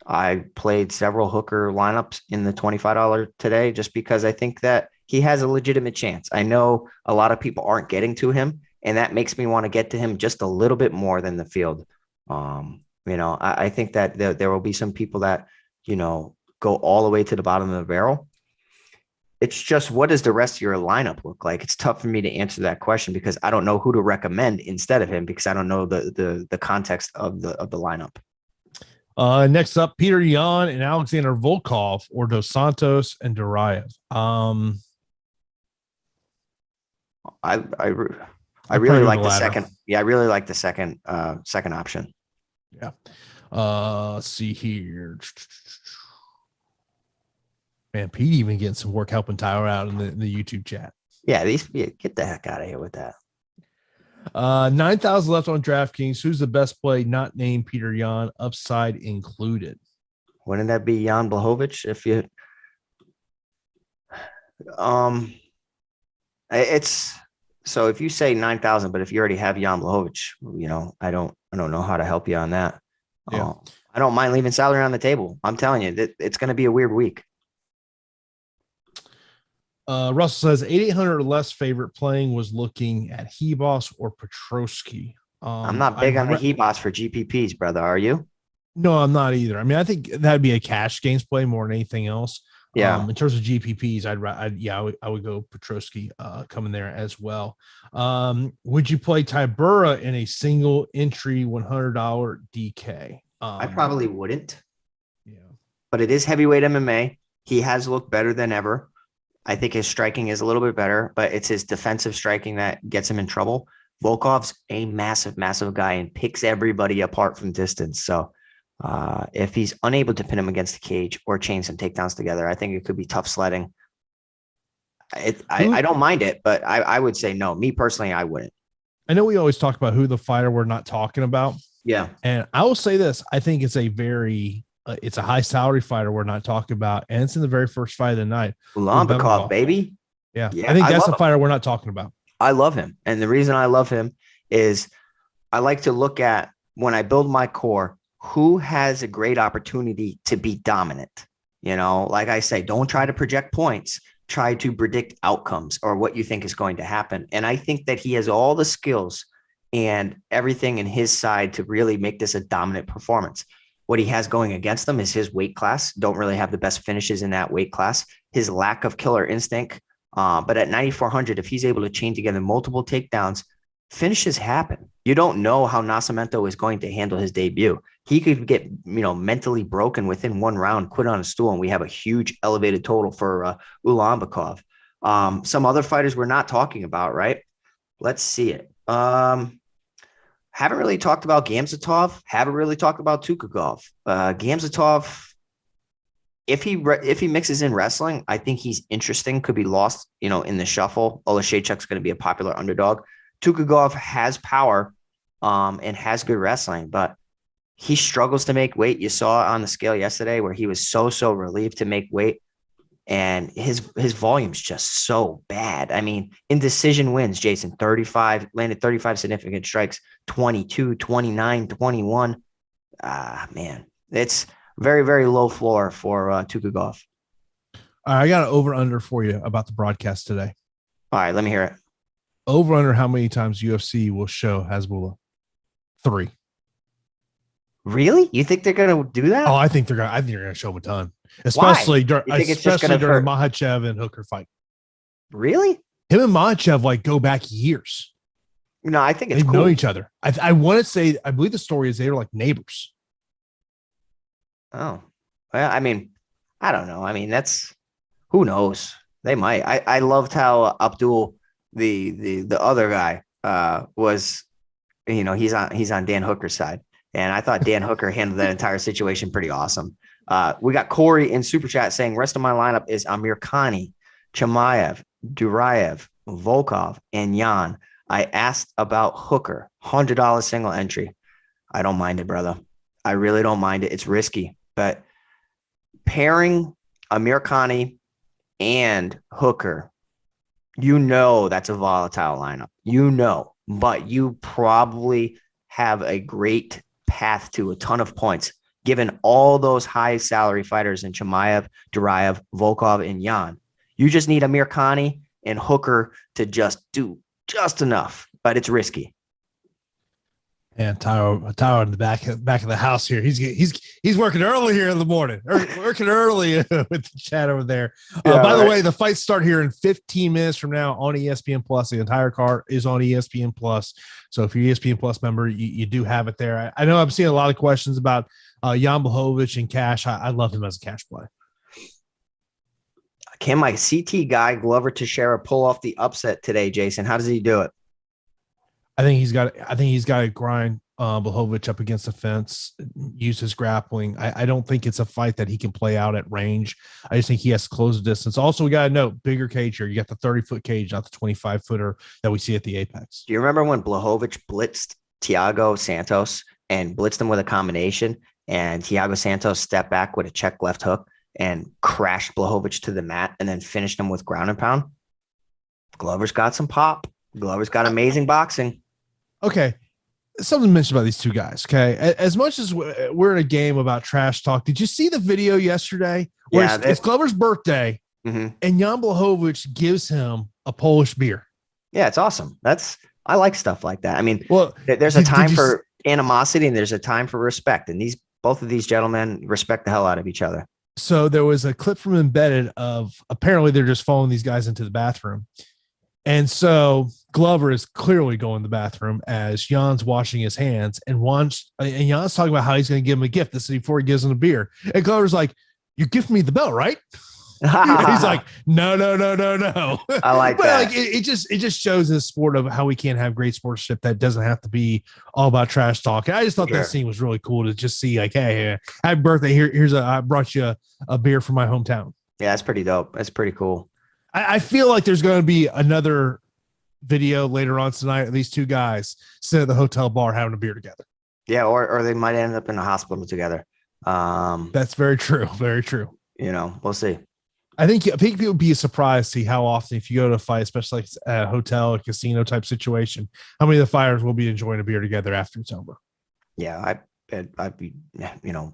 I played several Hooker lineups in the $25 today just because I think that he has a legitimate chance. I know a lot of people aren't getting to him, and that makes me want to get to him just a little bit more than the field. I think that there will be some people that, go all the way to the bottom of the barrel. It's just, what does the rest of your lineup look like? It's tough for me to answer that question because I don't know who to recommend instead of him because I don't know the context of the lineup. Next up, Peter Yan and Alexander Volkov, or Dos Santos and Duraev. I really like the second. Yeah, I really like the second option. Yeah. Let's see here. Man, Pete even getting some work helping Tyler out in the YouTube chat. Yeah, get the heck out of here with that. 9,000 left on DraftKings. Who's the best play not named Peter Yan, upside included? Wouldn't that be Jan Blachowicz if you it's so if you say 9,000, but if you already have Jan Blachowicz, I don't know how to help you on that. Yeah. I don't mind leaving salary on the table. I'm telling you that it's going to be a weird week. Russell says 8,800 or less favorite playing was looking at Hebos or Petrosky. I'm not big on the Hebos for GPPs, brother. Are you? No, I'm not either. I mean, I think that'd be a cash games play more than anything else. Yeah. In terms of GPPs, I would go Petrosky coming there as well. Would you play Tybura in a single entry $100 DK? I probably wouldn't. Yeah, but it is heavyweight MMA. He has looked better than ever. I think his striking is a little bit better, but it's his defensive striking that gets him in trouble. Volkov's a massive, massive guy and picks everybody apart from distance. So if he's unable to pin him against the cage or chain some takedowns together, I think it could be tough sledding. I don't mind it, but I would say no. Me personally, I wouldn't. I know we always talk about who the fighter we're not talking about. Yeah. And I will say this. I think it's a very it's a high salary fighter we're not talking about, and it's in the very first fight of the night. Ulanbekov, baby. Yeah. I think that's the fighter we're not talking about. I love him. And the reason I love him is I like to look at, when I build my core, who has a great opportunity to be dominant. Like I say, don't try to project points. Try to predict outcomes or what you think is going to happen. And I think that he has all the skills and everything in his side to really make this a dominant performance. What he has going against them is his weight class. Don't really have the best finishes in that weight class. His lack of killer instinct. But at 9,400, if he's able to chain together multiple takedowns, finishes happen. You don't know how Nascimento is going to handle his debut. He could get, mentally broken within one round, quit on a stool, and we have a huge elevated total for Ulanbekov. Some other fighters we're not talking about, right? Let's see it. Haven't really talked about Khamzatov. Haven't really talked about Tukagov. Khamzatov, if he mixes in wrestling, I think he's interesting. Could be lost, in the shuffle. Olashechuk's going to be a popular underdog. Tukagov has power, and has good wrestling, but he struggles to make weight. You saw on the scale yesterday where he was so relieved to make weight, and his volume's just so bad. I mean, indecision wins, Jason, 35, landed 35 significant strikes, 22, 29, 21. Man, it's very, very low floor for Tukagov. I got an over-under for you about the broadcast today. All right, let me hear it. Over-under how many times UFC will show Hasbulla? 3. Really? You think they're going to do that? Oh, I think they're going to show him a ton, especially during the Makhachev and Hooker fight. Really? Him and Makhachev go back years. No, I think it's cool. Know each other. I want to say, I believe the story is they were like neighbors. Oh, well, I mean, I don't know. I mean, who knows? They might. I loved how Abdul, the other guy, was, he's on Dan Hooker's side. And I thought Dan Hooker handled that entire situation pretty awesome. We got Corey in Super Chat saying, rest of my lineup is Amir Khani, Chimaev, Duraev, Volkov, and Yan. I asked about Hooker, $100 single entry. I don't mind it, brother. I really don't mind it. It's risky. But pairing Amir Khani and Hooker, that's a volatile lineup. But you probably have a great path to a ton of points, given all those high salary fighters in Chimaev, Duraev, Volkov, and Yan. You just need Amir Khani and Hooker to just do just enough, but it's risky. And Tyler in the back of the house here. He's working early here in the morning. Working early with the chat over there. By the way, the fights start here in 15 minutes from now on ESPN Plus. The entire card is on ESPN Plus. So if you're an ESPN Plus member, you do have it there. I know I'm seeing a lot of questions about Jan Blachowicz and cash. I love him as a cash play. Can my CT guy, Glover Teixeira, pull off the upset today, Jason? How does he do it? I think he's got to grind Blachowicz up against the fence, use his grappling. I don't think it's a fight that he can play out at range. I just think he has to close the distance. Also, we got to note, bigger cage here. You got the 30-foot cage, not the 25-footer that we see at the Apex. Do you remember when Blachowicz blitzed Thiago Santos and blitzed him with a combination, and Thiago Santos stepped back with a check left hook and crashed Blachowicz to the mat and then finished him with ground and pound? Glover's got some pop. Glover's got amazing boxing. Okay. Something mentioned about these two guys. Okay. As much as we're in a game about trash talk, did you see the video yesterday where it's Glover's birthday and Jan Blachowicz gives him a Polish beer? Yeah, it's awesome. I like stuff like that. I mean, well, there's a time for animosity and there's a time for respect. And both of these gentlemen respect the hell out of each other. So there was a clip from Embedded of apparently they're just following these guys into the bathroom. And so Glover is clearly going to the bathroom as Jan's washing his hands, and Jan's talking about how he's going to give him a gift. This is before he gives him a beer. And Glover's like, "You gift me the belt, right?" He's like, no. I like but that. Like it just shows this sport of how we can have great sportsmanship that doesn't have to be all about trash talk. And I just thought that scene was really cool to just see, like, hey, happy birthday. I brought you a beer from my hometown. Yeah, that's pretty dope. That's pretty cool. I feel like there's going to be another video later on tonight of these two guys sitting at the hotel bar having a beer together. Yeah, or they might end up in the hospital together. That's very true. Very true. We'll see. I think people would be surprised to see how often, if you go to a fight, especially like a hotel, a casino type situation, how many of the fighters will be enjoying a beer together after it's over. Yeah, I'd be,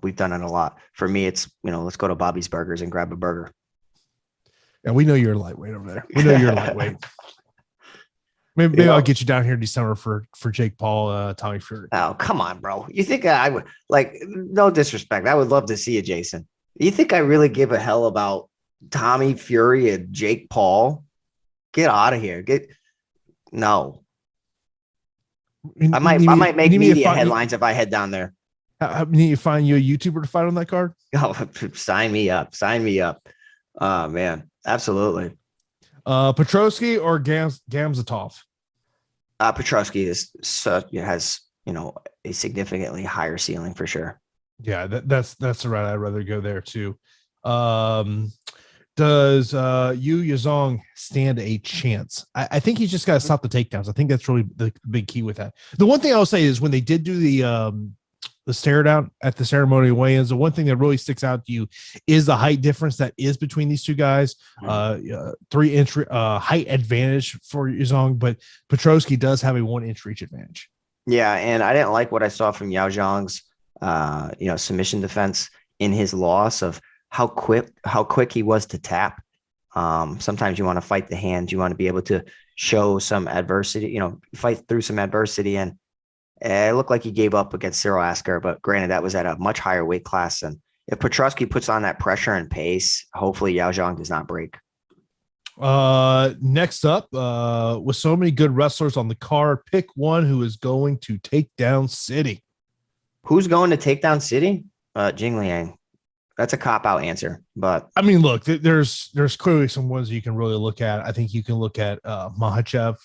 we've done it a lot. For me, it's, let's go to Bobby's Burgers and grab a burger. And we know you're a lightweight over there. We know you're a lightweight. Maybe I'll get you down here in December for Jake Paul, Tommy Fury. Oh, come on, bro. You think I would, no disrespect, I would love to see you, Jason. You think I really give a hell about Tommy Fury and Jake Paul? Get out of here. No. I might make media headlines if I head down there. How need you find you a YouTuber to fight on that card? Oh, sign me up. Oh man, absolutely. Petrosky or Khamzatov? Petrosky has a significantly higher ceiling for sure. Yeah, that's the right. I'd rather go there too. Does Yu Yazong stand a chance? I think he's just got to stop the takedowns. I think that's really the big key with that. The one thing I'll say is when they did do the stare down at the ceremonial weigh-ins, the one thing that really sticks out to you is the height difference that is between these two guys. 3-inch height advantage for Yazong, but Petrosky does have a 1-inch reach advantage. Yeah, and I didn't like what I saw from Yao Zhang's submission defense in his loss of how quick he was to tap. Sometimes you want to fight the hands. You want to be able to show some adversity, fight through some adversity. And it looked like he gave up against Cyril Asker, but granted, that was at a much higher weight class. And if Petrosky puts on that pressure and pace, hopefully Yao Zhang does not break. Next up, with so many good wrestlers on the card, pick one who is going to take down City. Who's going to take down City? Jing Liang. That's a cop-out answer, but I mean, look, there's clearly some ones you can really look at. I think you can look at Makhachev,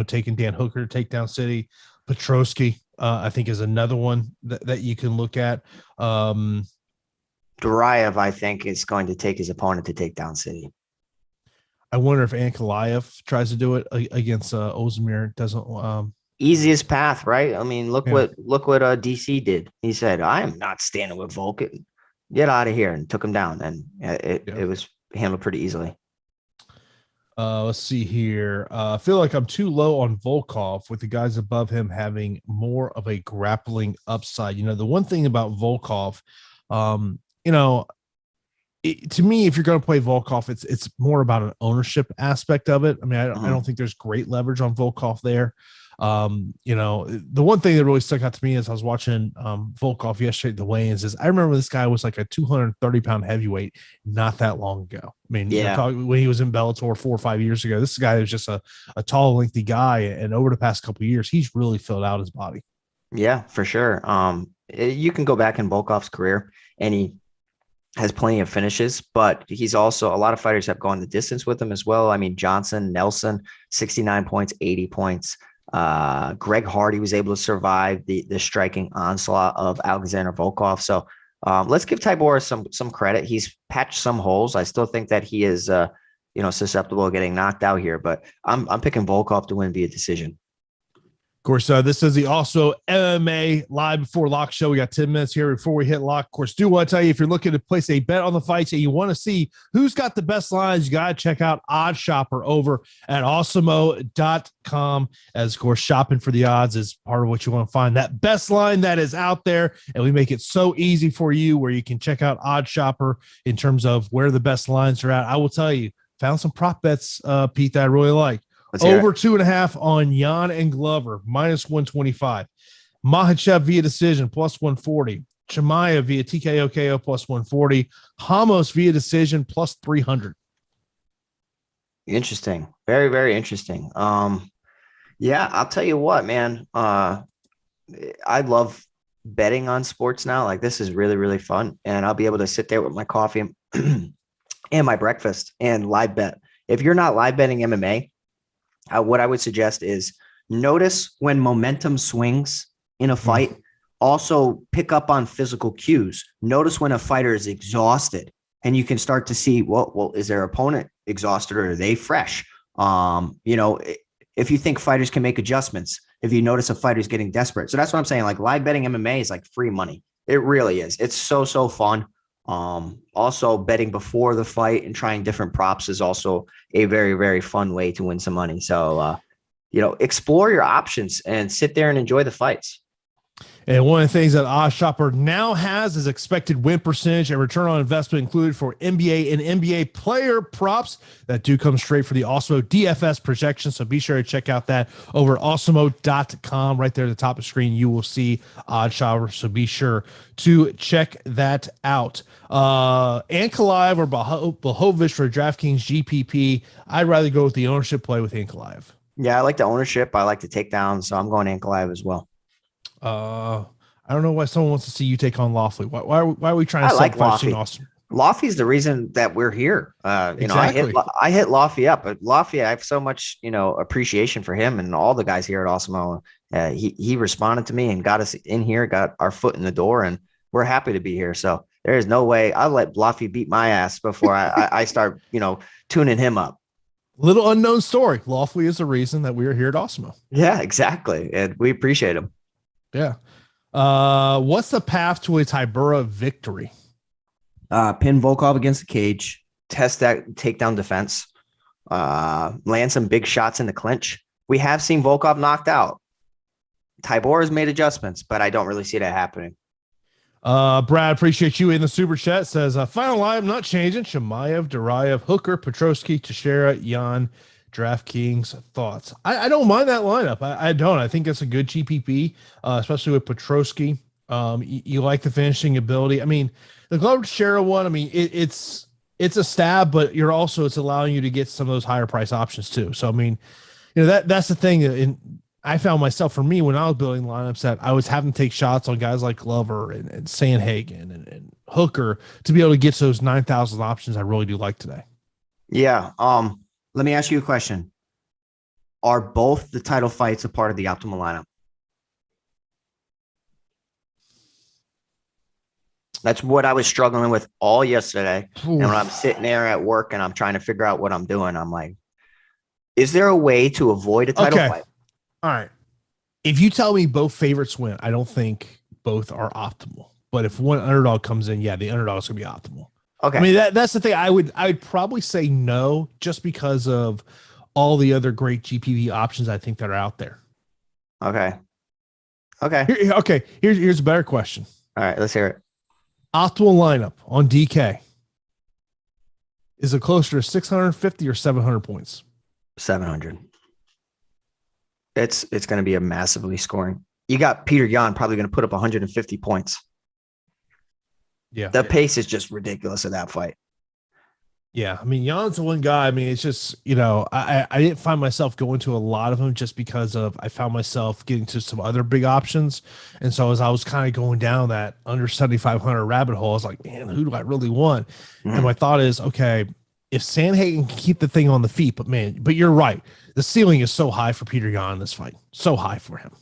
taking Dan Hooker to take down City. Petrosky, I think, is another one that you can look at. Duraev, I think, is going to take his opponent to take down City. I wonder if Ankalaev tries to do it against Ozdemir. Doesn't easiest path, right? I mean, look what DC did. He said, "I am not standing with Volkan. Get out of here," and took him down. And it was handled pretty easily. Let's see here. I feel like I'm too low on Volkov with the guys above him having more of a grappling upside. The one thing about Volkov, to me, if you're going to play Volkov, it's more about an ownership aspect of it. I mean, I don't think there's great leverage on Volkov there. The one thing that really stuck out to me as I was watching Volkov yesterday at the weigh-ins is I remember this guy was like a 230-pound heavyweight not that long ago. I mean, when he was in Bellator 4 or 5 years ago, this guy was just a tall, lengthy guy, and over the past couple of years, he's really filled out his body. Yeah, for sure. You can go back in Volkov's career, and he has plenty of finishes, but he's also, a lot of fighters have gone the distance with him as well. I mean, Johnson, Nelson, 69 points, 80 points. Greg Hardy was able to survive the striking onslaught of Alexander Volkov. So let's give Tybura some credit. He's patched some holes. I still think that he is susceptible to getting knocked out here, but I'm picking Volkov to win via decision. Of course, this is the Also MMA live before lock show. We got 10 minutes here before we hit lock. Of course, do want to tell you, if you're looking to place a bet on the fights and you want to see who's got the best lines, you got to check out Odd Shopper over at awesemo.com. As, of course, shopping for the odds is part of what you want to find. That best line that is out there, and we make it so easy for you where you can check out Odd Shopper in terms of where the best lines are at. I will tell you, found some prop bets, Pete, that I really like. Over 2.5 on Jan and Glover, -125. Makhachev via decision, +140. Chimaev via TKO KO, +140. Ramos via decision, +300. Interesting. Very, very interesting. Yeah, I'll tell you what, man. I love betting on sports now. Like, this is really, really fun. And I'll be able to sit there with my coffee and my breakfast and live bet. If you're not live betting MMA, what I would suggest is notice when momentum swings in a fight. Also pick up on physical cues. Notice when a fighter is exhausted, and you can start to see, well, is their opponent exhausted or are they fresh? If you think fighters can make adjustments, if you notice a fighter's getting desperate. So that's what I'm saying. Like, live betting MMA is like free money. It really is. It's so fun. Also betting before the fight and trying different props is also a very, very fun way to win some money. So, explore your options and sit there and enjoy the fights. And one of the things that Odd Shopper now has is expected win percentage and return on investment included for NBA and NBA player props that do come straight for the Awesemo DFS projection. So be sure to check out that over at awesemo.com. Right there at the top of the screen, you will see Odd Shopper. So be sure to check that out. Ankalaev or Blachowicz for DraftKings GPP. I'd rather go with the ownership play with Ankalaev. Yeah, I like the ownership. I like the takedown. So I'm going Ankalaev as well. I don't know why someone wants to see you take on Lawfully. Why are we trying to like Lawfy? Awesome? Lawfy's the reason that we're here. Exactly. I hit Lawfy up, but Lawfy, I have so much, appreciation for him and all the guys here at Awesemo. He responded to me and got us in here, got our foot in the door, and we're happy to be here. So there is no way I'll let Lawfy beat my ass before I start, tuning him up. Little unknown story. Lawfully is the reason that we are here at Awesemo. Yeah, exactly. And we appreciate him. Yeah. What's the path to a Tybura victory? Pin Volkov against the cage, test that takedown defense, land some big shots in the clinch. We have seen Volkov knocked out. Tybura has made adjustments, but I don't really see that happening. Brad, appreciate you in the super chat. Says, final line, I'm not changing. Chimaev, Duraev, Hooker, Petrosky, Teixeira, Jan, DraftKings thoughts. I don't mind that lineup. I don't. I think it's a good GPP, especially with Petrosky. You like the finishing ability. I mean, the Glover Teixeira one, I mean, it's a stab, but it's allowing you to get some of those higher price options too. So, I mean, that's the thing. I found myself, for me, when I was building lineups, that I was having to take shots on guys like Glover and Sandhagen and Hooker to be able to get to those 9,000 options I really do like today. Yeah. Let me ask you a question. Are both the title fights a part of the optimal lineup? That's what I was struggling with all yesterday. Oof. And when I'm sitting there at work and I'm trying to figure out what I'm doing, I'm like, is there a way to avoid a title fight? All right. If you tell me both favorites win, I don't think both are optimal. But if one underdog comes in, yeah, the underdog's going to be optimal. Okay. I mean, that's the thing. I would probably say no, just because of all the other great GPP options I think that are out there. Okay. Here's a better question. All right, let's hear it. Optimal lineup on DK. Is it closer to 650 or 700 points? 700. It's going to be a massively scoring. You got Peter Yan probably going to put up 150 points. Yeah. The pace is just ridiculous of that fight. Yeah, I mean, Jan's the one guy. I mean, it's just, I didn't find myself going to a lot of them just because of I found myself getting to some other big options. And so as I was kind of going down that under 7,500 rabbit hole, I was like, man, who do I really want? And Mm. my thought is, okay, if Sandhagen can keep the thing on the feet, but you're right. The ceiling is so high for Peter Yan in this fight, so high for him.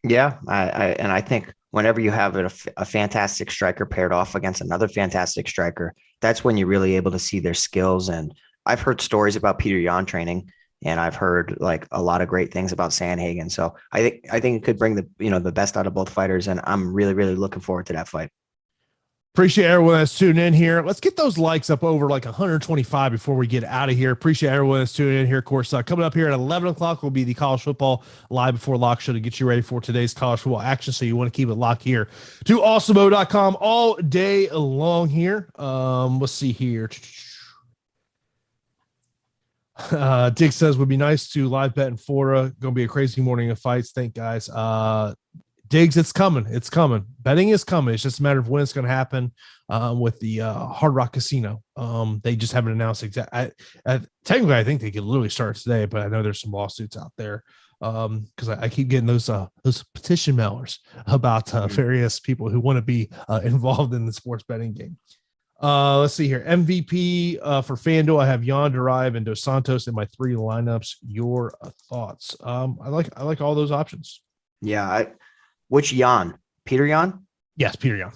Yeah, I think whenever you have a fantastic striker paired off against another fantastic striker, that's when you're really able to see their skills. And I've heard stories about Peter Yan training, and I've heard like a lot of great things about Sandhagen. So I think it could bring the best out of both fighters, and I'm really really looking forward to that fight. Appreciate everyone that's tuning in here. Let's get those likes up over like 125 before we get out of here. Appreciate everyone that's tuning in here. Of course, coming up here at 11 o'clock will be the college football live before lock show to get you ready for today's college football action. So you want to keep it locked here to awesemo.com all day long here. Let's see here. Dick says would be nice to live bet in Florida. Going to be a crazy morning of fights. Thank guys. Diggs, it's coming. It's coming. Betting is coming. It's just a matter of when it's going to happen with the Hard Rock Casino. They just haven't announced exactly. Technically, I think they could literally start today, but I know there's some lawsuits out there because I keep getting those petition mailers about various people who want to be involved in the sports betting game. Let's see here. MVP for FanDuel, I have Yan, Derive, and Dos Santos in my 3 lineups. Your thoughts? I like all those options. Yeah, which Yan? Peter Yan? Yes, Peter Yan.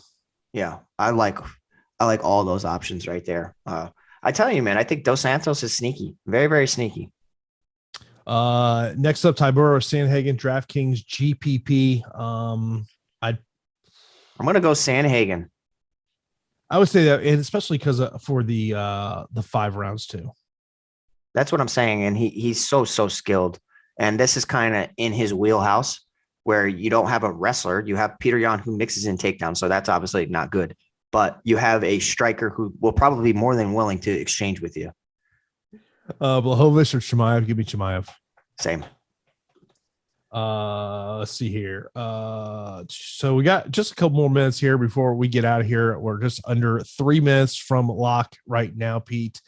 Yeah, I like all those options right there. I tell you, man, I think Dos Santos is sneaky, very very sneaky. Next up, Tyburo, Sandhagen, DraftKings, GPP. I'm gonna go Sandhagen. I would say that, and especially because for the 5 rounds too. That's what I'm saying, and he's so skilled, and this is kind of in his wheelhouse where you don't have a wrestler, you have Peter Yan who mixes in takedowns, so that's obviously not good. But you have a striker who will probably be more than willing to exchange with you. Blachowicz or Chimaev? Give me Chimaev. Same. Let's see here. So we got just a couple more minutes here before we get out of here. We're just under 3 minutes from lock right now, Pete.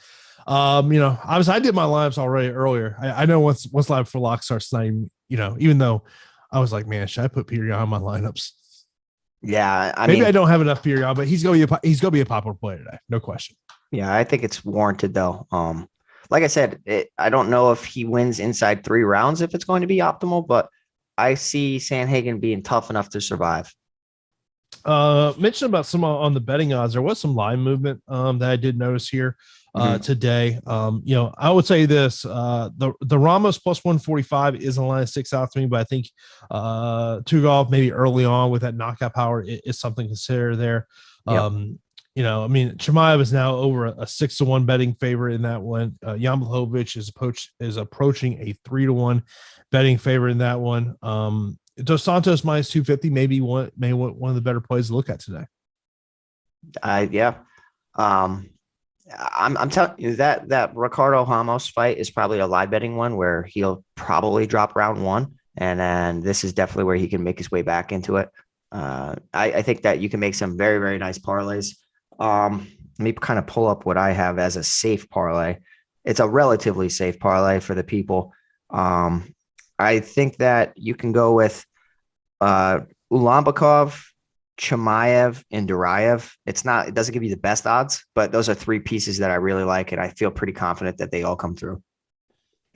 Obviously I did my lineups already earlier. I know once live for lock starts tonight, even though I was like, man, should I put Peter Yan on my lineups? Yeah, maybe I don't have enough Peter Yan, but he's gonna be a popular player today, no question. Yeah, I think it's warranted though. Like I said, I don't know if he wins inside 3 rounds if it's going to be optimal, but I see Sandhagen being tough enough to survive. Mentioned about some on the betting odds. There was some line movement that I did notice here today. I would say this: the Ramos plus 145 is a line that sticks out to me, but I think Tugov maybe early on with that knockout power is something to consider there. Yep. Chimaev is now over a 6-1 betting favorite in that one. Jan Blachowicz is approaching a 3-1 betting favorite in that one. Dos Santos minus 250, maybe one of the better plays to look at today. Yeah. I'm telling you that Ricardo Ramos fight is probably a live betting one where he'll probably drop round 1. And then this is definitely where he can make his way back into it. I think that you can make some very, very nice parlays. Let me kind of pull up what I have as a safe parlay. It's a relatively safe parlay for the people. I think that you can go with Ulambakov, Chimaev, and Duraev. It doesn't give you the best odds, but those are 3 pieces that I really like, and I feel pretty confident that they all come through.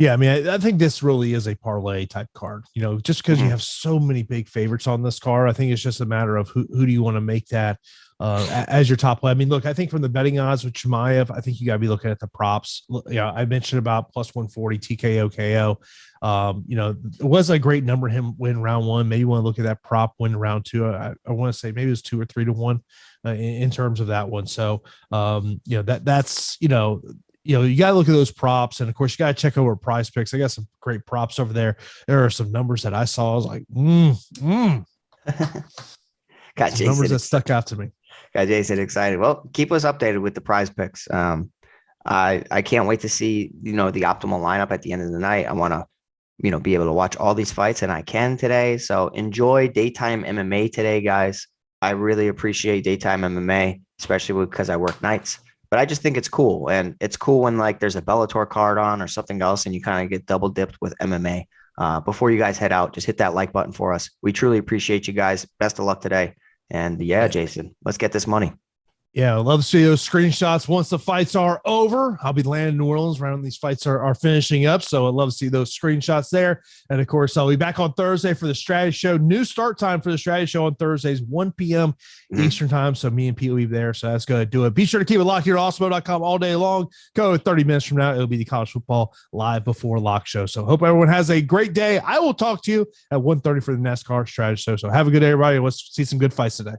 Yeah, I mean, I think this really is a parlay type card. Just because you have so many big favorites on this card, I think it's just a matter of who do you want to make that as your top play. I mean, look, I think from the betting odds with Chimaev, I think you got to be looking at the props. I mentioned about plus 140 TKO KO. It was a great number him win round 1. Maybe you want to look at that prop win round 2. I want to say maybe it was 2 or 3 to 1 in terms of that one. So that's you got to look at those props, and of course you got to check over Prize Picks. I got some great props over there. There are some numbers that I saw. I was like, got Jason numbers that stuck out to me. Got Jason excited. Well, keep us updated with the Prize Picks. I can't wait to see the optimal lineup at the end of the night. I want to be able to watch all these fights, and I can today. So enjoy daytime MMA today, guys. I really appreciate daytime MMA, especially because I work nights. But I just think it's cool. And it's cool when like there's a Bellator card on or something else and you kind of get double dipped with MMA. Before you guys head out, just hit that like button for us. We truly appreciate you guys. Best of luck today. And yeah, Jason, let's get this money. Yeah, I'd love to see those screenshots once the fights are over. I'll be landing in New Orleans right when these fights are finishing up. So I'd love to see those screenshots there. And of course, I'll be back on Thursday for the strategy show. New start time for the strategy show on Thursdays, 1 p.m. Eastern time. So me and Pete will be there. So that's going to do it. Be sure to keep it locked here at Awesemo.com all day long. Go 30 minutes from now. It'll be the college football live before lock show. So hope everyone has a great day. I will talk to you at 1:30 for the NASCAR strategy show. So have a good day, everybody. Let's see some good fights today.